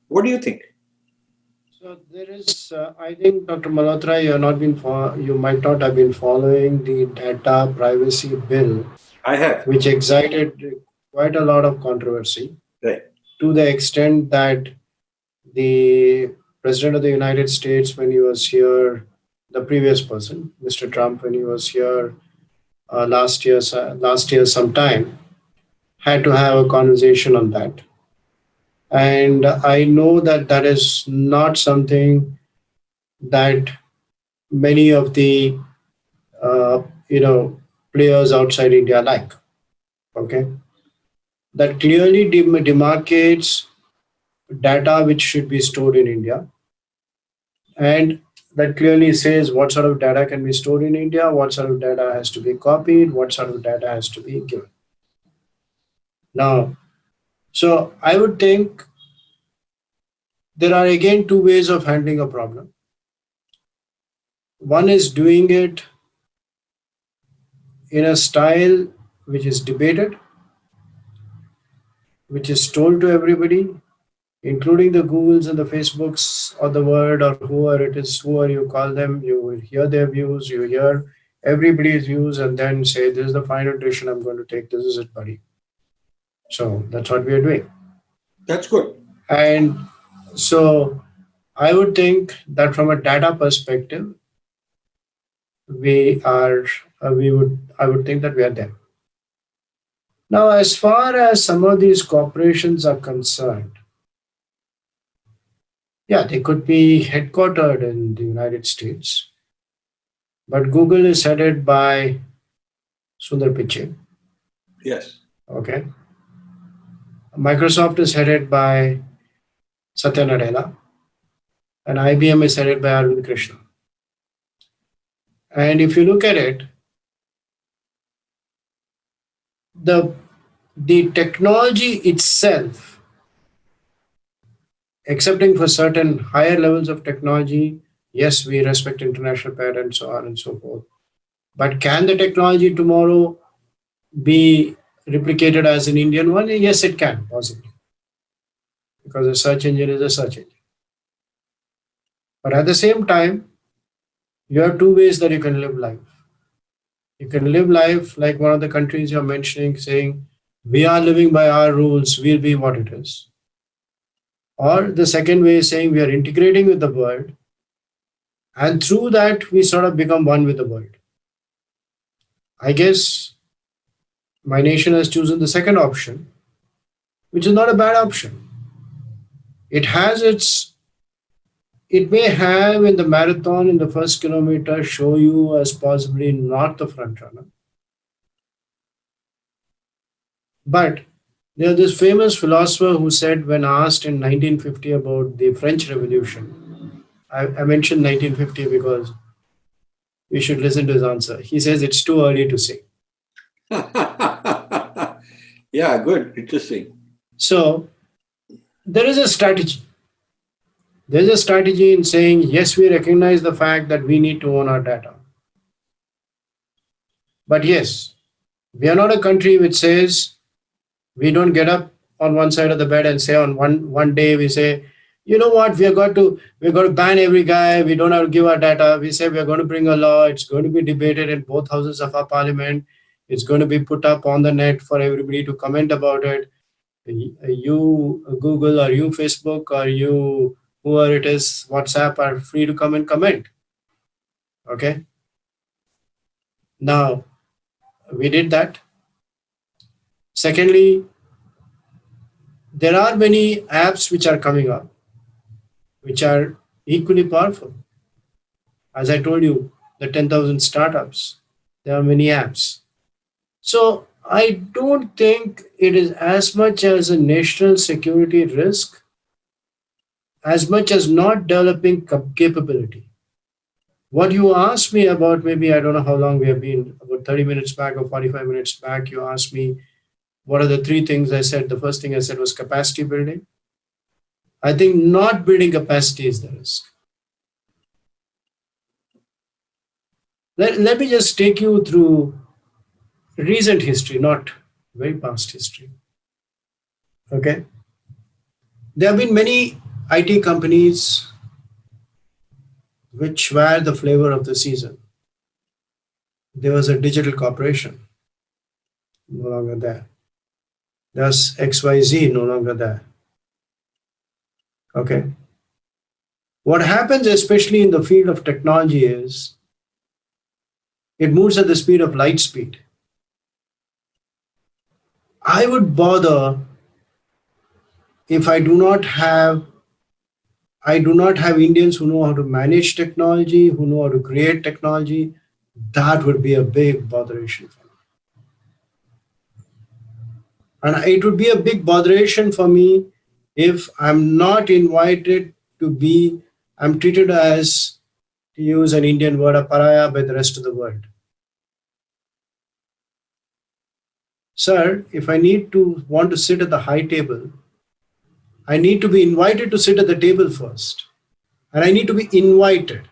What do you think? So there is, I think, Dr. Malhotra, you might not have been following the data privacy bill. I have, which excited quite a lot of controversy, right, to the extent that the President of the United States, when he was here, the previous person, Mr. Trump, when he was here last year sometime, had to have a conversation on that. And I know that that is not something that many of the players outside India like. Okay, that clearly demarcates data which should be stored in India, and that clearly says what sort of data can be stored in India, what sort of data has to be copied, what sort of data has to be given. Now, so I would think there are again two ways of handling a problem. One is doing it in a style which is debated, which is told to everybody, including the Googles and the Facebooks or the Word or whoever it is, whoever you call them. You will hear their views, you hear everybody's views, and then say, this is the final decision I'm going to take. This is it, buddy. So that's what we are doing. That's good. And so I would think that from a data perspective, I would think that we are there. Now, as far as some of these corporations are concerned, yeah, they could be headquartered in the United States, but Google is headed by Sundar Pichai. Yes. Okay. Microsoft is headed by Satya Nadella, and IBM is headed by Arvind Krishna. And if you look at it, the technology itself, excepting for certain higher levels of technology, yes, we respect international patents, so on and so forth. But can the technology tomorrow be replicated as an Indian one? Yes, it can, possibly. Because a search engine is a search engine. But at the same time, you have two ways that you can live life. You can live life like one of the countries you're mentioning, saying, we are living by our rules, we'll be what it is. Or the second way is saying we are integrating with the world, and through that, we sort of become one with the world. I guess my nation has chosen the second option, which is not a bad option. It may have in the marathon, in the first kilometer, show you as possibly not the front runner. But there's this famous philosopher who said, when asked in 1950 about the French Revolution, I mentioned 1950 because we should listen to his answer. He says it's too early to say. Yeah, good. Interesting. So there is a strategy. There's a strategy in saying, yes, we recognize the fact that we need to own our data. But yes, we are not a country which says we don't get up on one side of the bed and say on one day we say, you know what, we got to ban every guy, we don't have to give our data. We say we are going to bring a law, it's going to be debated in both houses of our parliament, it's going to be put up on the net for everybody to comment about it. You Google or you Facebook or you whoever it is, WhatsApp, are free to come and comment. Okay. Now we did that. Secondly, there are many apps which are coming up which are equally powerful. As I told you, the 10,000 startups, there are many apps. So I don't think it is as much as a national security risk as much as not developing capability. What you asked me about, maybe I don't know how long we have been, about 30 minutes back or 45 minutes back, you asked me what are the three things I said. The first thing I said was capacity building. I think not building capacity is the risk. Let me just take you through recent history, not very past history. Okay. There have been many IT companies which were the flavor of the season. There was a digital corporation, no longer there. There's XYZ, no longer there. Okay. What happens, especially in the field of technology, is it moves at the speed of light speed. I would bother if I do not have Indians who know how to manage technology, who know how to create technology. That would be a big botheration for me. And it would be a big botheration for me if I'm not invited to be, I'm treated as, to use an Indian word, a pariah by the rest of the world. Sir, if I need to want to sit at the high table, I need to be invited to sit at the table first. And I need to be invited.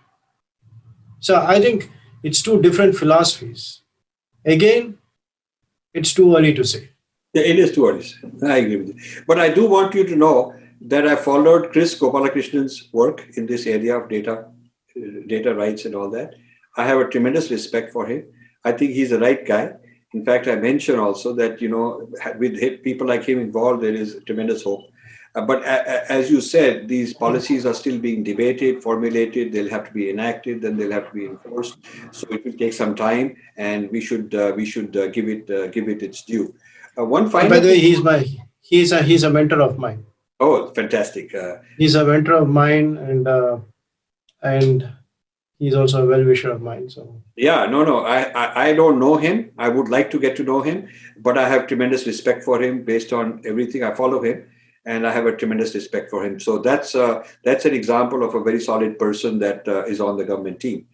So I think it's two different philosophies. Again, it's too early to say. Yeah, it is too early. I agree with you. But I do want you to know that I followed Chris Gopalakrishnan's work in this area of data rights and all that. I have a tremendous respect for him. I think he's the right guy. In fact, I mentioned also that, with people like him involved, there is tremendous hope. But as you said, these policies are still being debated, formulated. They'll have to be enacted, then they'll have to be enforced. So it will take some time, and we should give it its due. One By final the way, thing. he's a mentor of mine. Oh, fantastic! He's a mentor of mine, and he's also a well-wisher of mine. So Yeah, no. I don't know him. I would like to get to know him, but I have tremendous respect for him based on everything. I follow him, and I have a tremendous respect for him. So that's an example of a very solid person that is on the government team.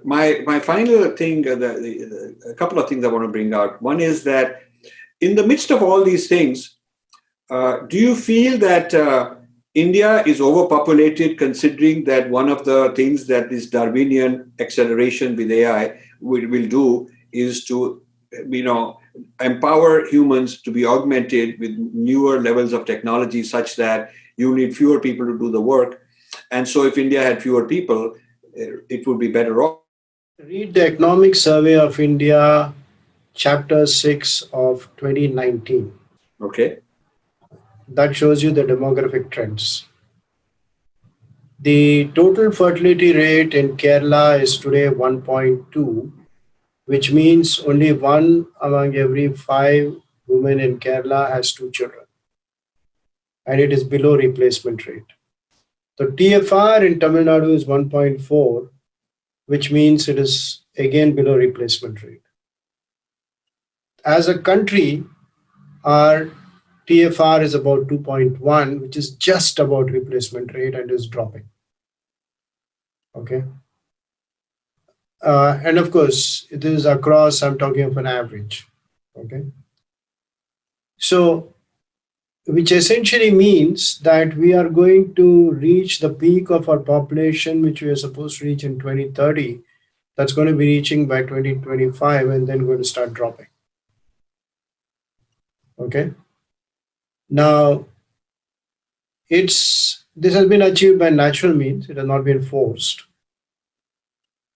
My final thing, a couple of things I want to bring out. One is that in the midst of all these things, do you feel that India is overpopulated, considering that one of the things that this Darwinian acceleration with AI will do is to, empower humans to be augmented with newer levels of technology such that you need fewer people to do the work. And so if India had fewer people, it would be better off. read the Economic Survey of India, Chapter 6 of 2019. Okay. That shows you the demographic trends. The total fertility rate in Kerala is today 1.2, which means only one among every five women in Kerala has two children. And it is below replacement rate. The TFR in Tamil Nadu is 1.4, which means it is again below replacement rate. As a country, our TFR is about 2.1, which is just about replacement rate and is dropping. Okay. And of course, it is across, I'm talking of an average. Okay. So which essentially means that we are going to reach the peak of our population, which we are supposed to reach in 2030. That's going to be reaching by 2025 and then going to start dropping. Okay. Now, this has been achieved by natural means. It has not been forced.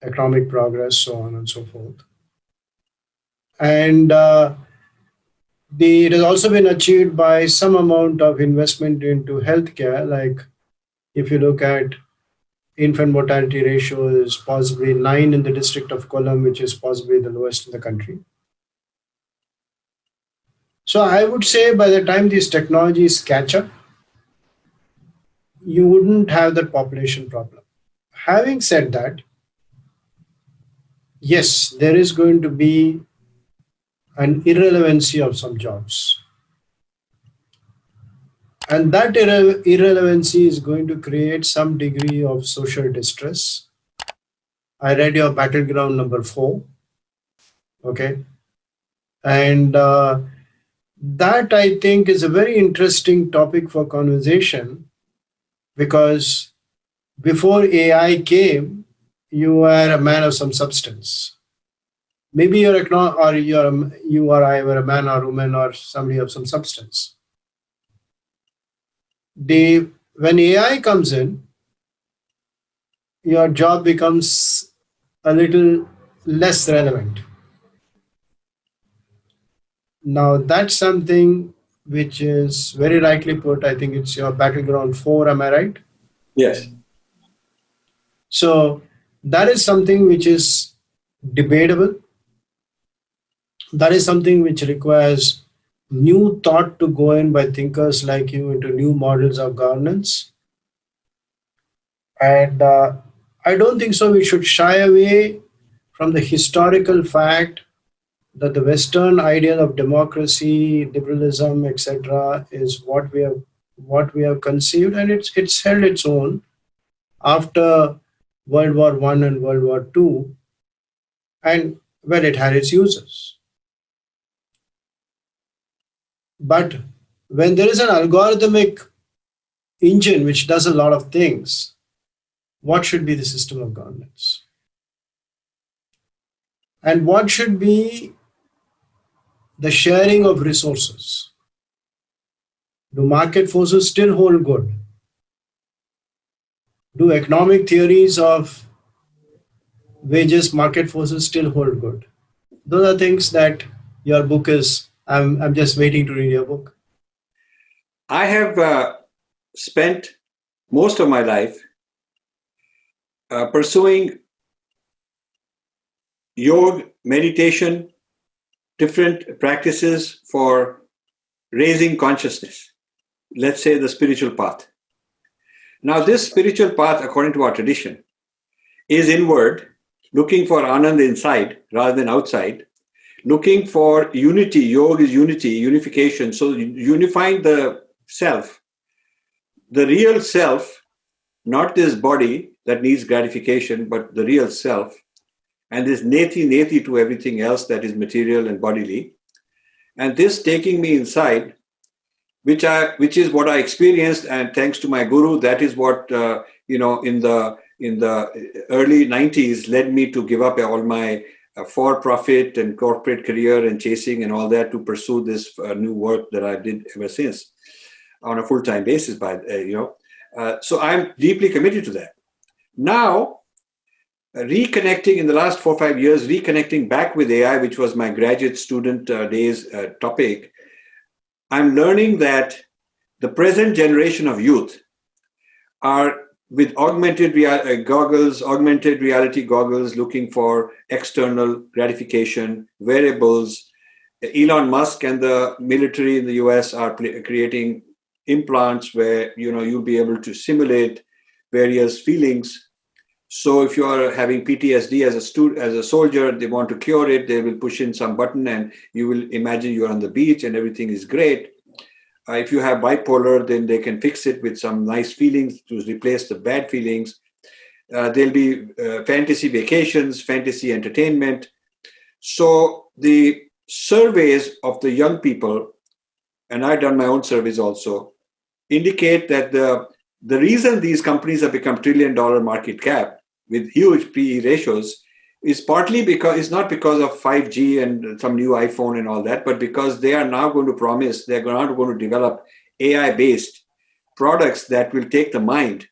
Economic progress, so on and so forth. And it has also been achieved by some amount of investment into healthcare. Like if you look at infant mortality ratio is possibly 9 in the District of Kollam, which is possibly the lowest in the country. So I would say by the time these technologies catch up, you wouldn't have that population problem. Having said that, yes, there is going to be an irrelevancy of some jobs. And that irrelevancy is going to create some degree of social distress. I read your battleground number 4. Okay. And that I think is a very interesting topic for conversation, because before AI came, you were a man of some substance. Maybe you or I were a man or woman or somebody of some substance. When AI comes in, your job becomes a little less relevant. Now that's something which is very rightly put. I think it's your battleground 4. Am I right? Yes. So that is something which is debatable. That is something which requires new thought to go in by thinkers like you into new models of governance. And I don't think so we should shy away from the historical fact that the Western ideal of democracy, liberalism, etc., is what we have conceived, and it's held its own after World War One and World War Two, and well, it had its uses. But when there is an algorithmic engine which does a lot of things, what should be the system of governance? And what should be the sharing of resources? Do market forces still hold good? Do economic theories of wages, market forces still hold good? Those are things that your book is. I'm just waiting to read your book. I have spent most of my life pursuing yoga, meditation, different practices for raising consciousness. Let's say the spiritual path. Now, this spiritual path, according to our tradition, is inward, looking for Anand inside rather than outside, looking for unity. Yoga is unity, unification. So unifying the self, the real self, not this body that needs gratification, but the real self, and this neti to everything else that is material and bodily. And this taking me inside, which is what I experienced, and thanks to my guru, that is what in the early 90s led me to give up all my for-profit and corporate career and chasing and all that to pursue this new work that I did ever since on a full-time basis. So I'm deeply committed to that. Now, reconnecting in the last 4 or 5 years, reconnecting back with AI, which was my graduate student days topic, I'm learning that the present generation of youth are with augmented reality goggles, looking for external gratification, wearables. Elon Musk and the military in the US are creating implants where you'll be able to simulate various feelings. So if you are having PTSD as a soldier, they want to cure it, they will push in some button and you will imagine you're on the beach and everything is great. If you have bipolar, then they can fix it with some nice feelings to replace the bad feelings. There'll be fantasy vacations, fantasy entertainment. So the surveys of the young people and I've done my own surveys also, indicate that the reason these companies have become $1 trillion market cap with huge PE ratios is partly because it's not because of 5G and some new iPhone and all that, but because they are now going to promise, they're now going to develop AI-based products that will take the mind.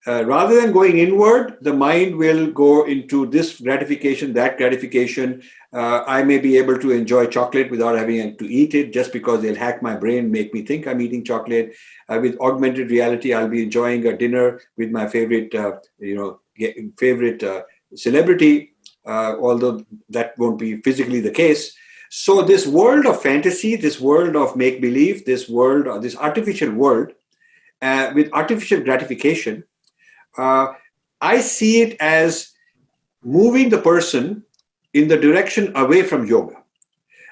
Rather than going inward, the mind will go into this gratification, that gratification. I may be able to enjoy chocolate without having to eat it just because they'll hack my brain, make me think I'm eating chocolate. With augmented reality, I'll be enjoying a dinner with my favorite, celebrity, although that won't be physically the case. So this world of fantasy, this world of make-believe, this artificial world with artificial gratification, I see it as moving the person in the direction away from yoga.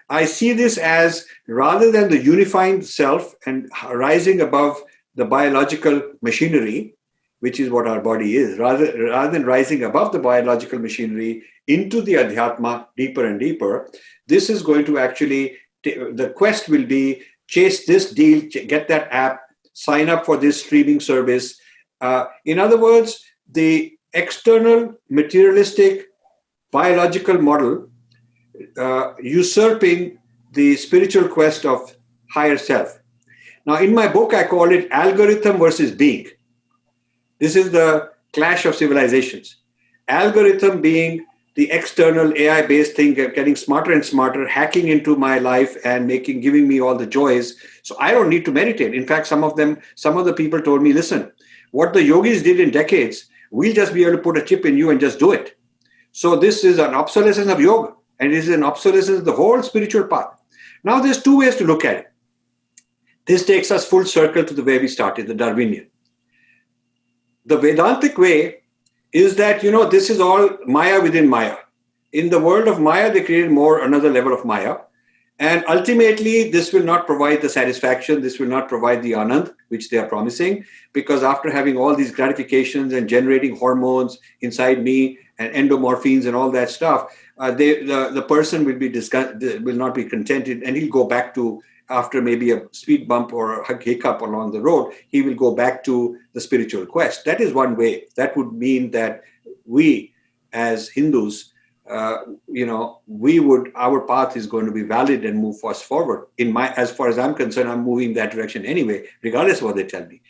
I see this as rather than the unifying self and rising above the biological machinery, which is what our body is, rather than rising above the biological machinery into the adhyatma deeper and deeper, this is going to actually, the quest will be chase this deal, get that app, sign up for this streaming service. In other words, the external materialistic biological model usurping the spiritual quest of higher self. Now, in my book, I call it algorithm versus being. This is the clash of civilizations. Algorithm being the external AI-based thing, getting smarter and smarter, hacking into my life and giving me all the joys. So I don't need to meditate. In fact, some of the people told me, listen, what the yogis did in decades, we'll just be able to put a chip in you and just do it. So this is an obsolescence of yoga, and it is an obsolescence of the whole spiritual path. Now, there's two ways to look at it. This takes us full circle to the way we started, the Darwinian. The Vedantic way is that, this is all Maya within Maya. In the world of Maya, they created another level of Maya. And ultimately, this will not provide the satisfaction, this will not provide the anand, which they are promising, because after having all these gratifications and generating hormones inside me and endomorphines and all that stuff, the person will not be contented, and he'll go back to, after maybe a speed bump or a hiccup along the road, he will go back to the spiritual quest. That is one way. That would mean that we, as Hindus, our path is going to be valid and move us forward. As far as I'm concerned, I'm moving that direction anyway, regardless of what they tell me.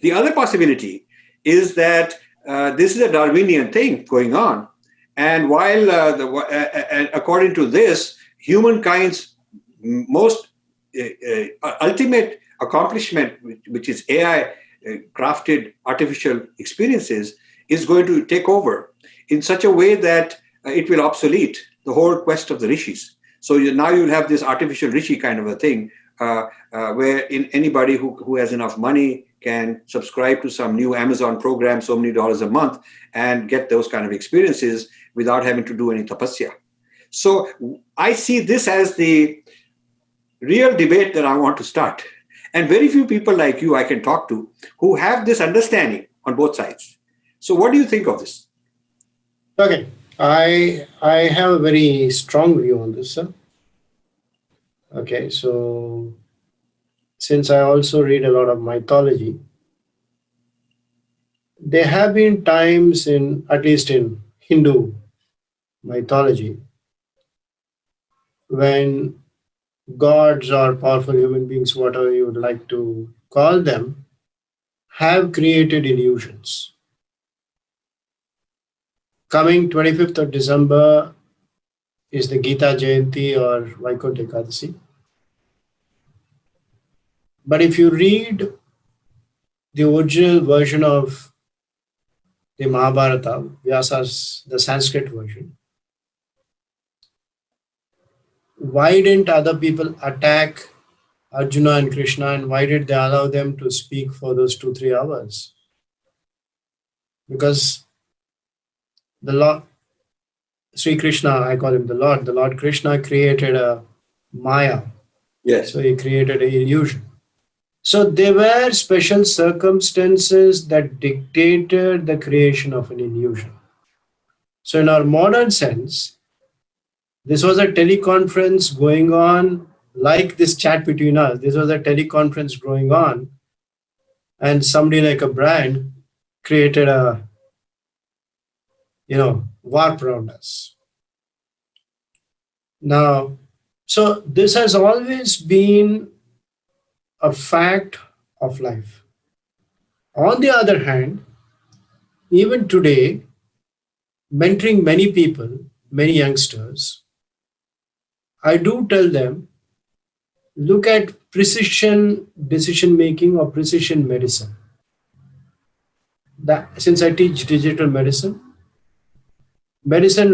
The other possibility is that this is a Darwinian thing going on, and while according to this, humankind's most ultimate accomplishment, which is AI crafted artificial experiences, is going to take over in such a way that it will obsolete the whole quest of the rishis. So now you'll have this artificial rishi kind of a thing, where anybody who has enough money can subscribe to some new Amazon program, so many dollars a month, and get those kind of experiences without having to do any tapasya. So I see this as the real debate that I want to start. And very few people like you I can talk to who have this understanding on both sides. So what do you think of this? Okay. I have a very strong view on this, sir. Okay, so since I also read a lot of mythology, there have been times at least in Hindu mythology, when gods or powerful human beings, whatever you would like to call them, have created illusions. Coming 25th of December is the Gita Jayanti or Vaikuntha Ekadasi. But if you read the original version of the Mahabharata, Vyasa's, the Sanskrit version, why didn't other people attack Arjuna and Krishna, and why did they allow them to speak for those 2-3 hours? Because the Lord, Sri Krishna, I call him the Lord Krishna created a Maya. Yes. So he created an illusion. So there were special circumstances that dictated the creation of an illusion. So in our modern sense, this was a teleconference going on like this chat between us. This was a teleconference going on, and somebody like a brand created a warp around us. Now, so this has always been a fact of life. On the other hand, even today, mentoring many people, many youngsters, I do tell them, look at precision decision making or precision medicine. That since I teach digital medicine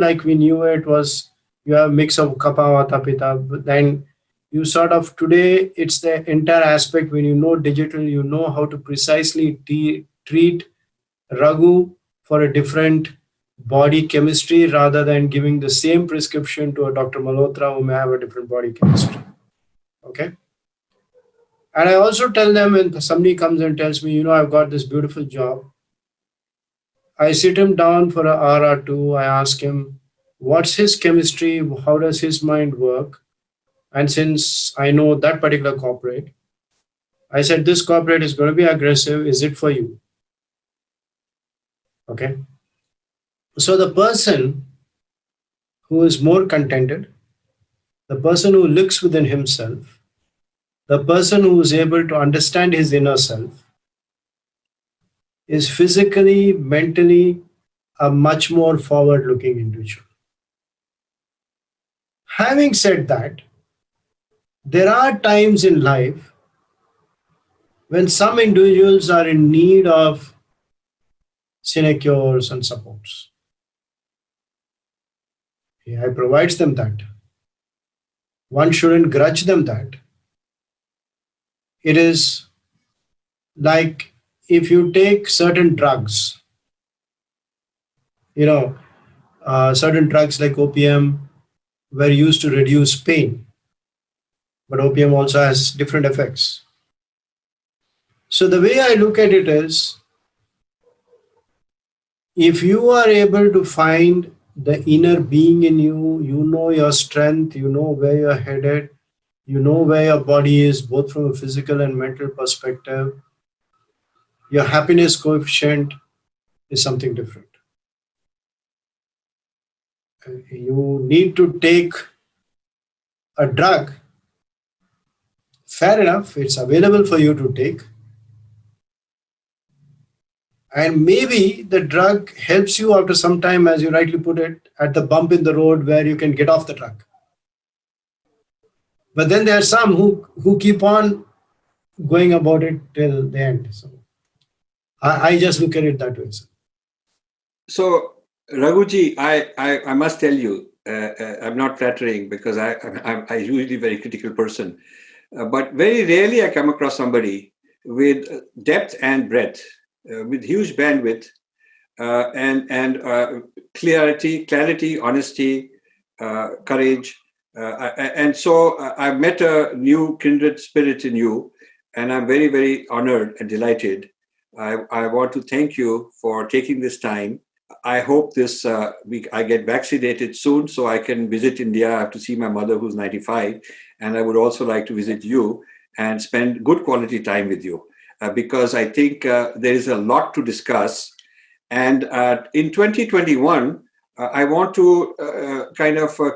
like we knew it was, you have a mix of kapha vata pitta, but then you sort of, today it's the entire aspect. When you know digital, you know how to precisely treat Raghu for a different body chemistry rather than giving the same prescription to a Dr. Malhotra who may have a different body chemistry. Okay. And I also tell them, when somebody comes and tells me, I've got this beautiful job, I sit him down for an hour or two. I ask him, what's his chemistry? How does his mind work? And since I know that particular corporate, I said, this corporate is going to be aggressive. Is it for you? Okay. So the person who is more contented, the person who looks within himself, the person who is able to understand his inner self, is physically, mentally a much more forward-looking individual. Having said that, there are times in life when some individuals are in need of sinecures and supports. AI provides them that. One shouldn't grudge them that. It is like if you take certain drugs, certain drugs like opium were used to reduce pain, but opium also has different effects. So the way I look at it is, if you are able to find the inner being in you, you know your strength, you know where you're headed, you know where your body is, both from a physical and mental perspective, your happiness coefficient is something different. You need to take a drug, fair enough, it's available for you to take. And maybe the drug helps you after some time, as you rightly put it, at the bump in the road where you can get off the drug. But then there are some who keep on going about it till the end. So I just look at it that way. So, Raghuji, I must tell you, I'm not flattering because I'm usually a very critical person. But very rarely I come across somebody with depth and breadth, with huge bandwidth and clarity, honesty, courage. And so I've met a new kindred spirit in you, and I'm very, very honored and delighted. I want to thank you for taking this time. I hope this week I get vaccinated soon so I can visit India. I have to see my mother who's 95. And I would also like to visit you and spend good quality time with you because I think there is a lot to discuss. And in 2021, I want to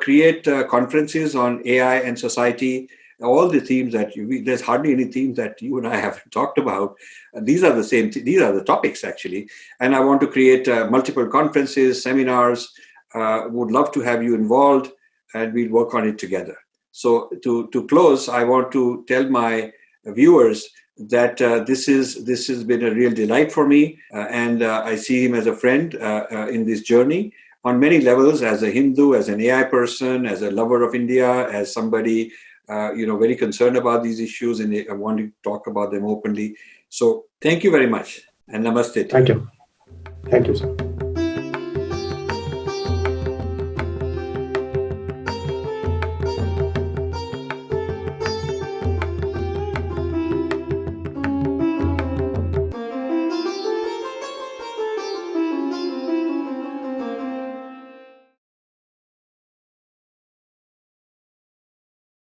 create conferences on AI and society, all the themes that there's hardly any themes that you and I haven't talked about. These are the same, these are the topics actually. And I want to create multiple conferences, seminars, would love to have you involved and we'll work on it together. So to close, I want to tell my viewers that this has been a real delight for me. And I see him as a friend in this journey on many levels, as a Hindu, as an AI person, as a lover of India, as somebody very concerned about these issues and I want to talk about them openly. So thank you very much and namaste. Thank you. Thank you, sir.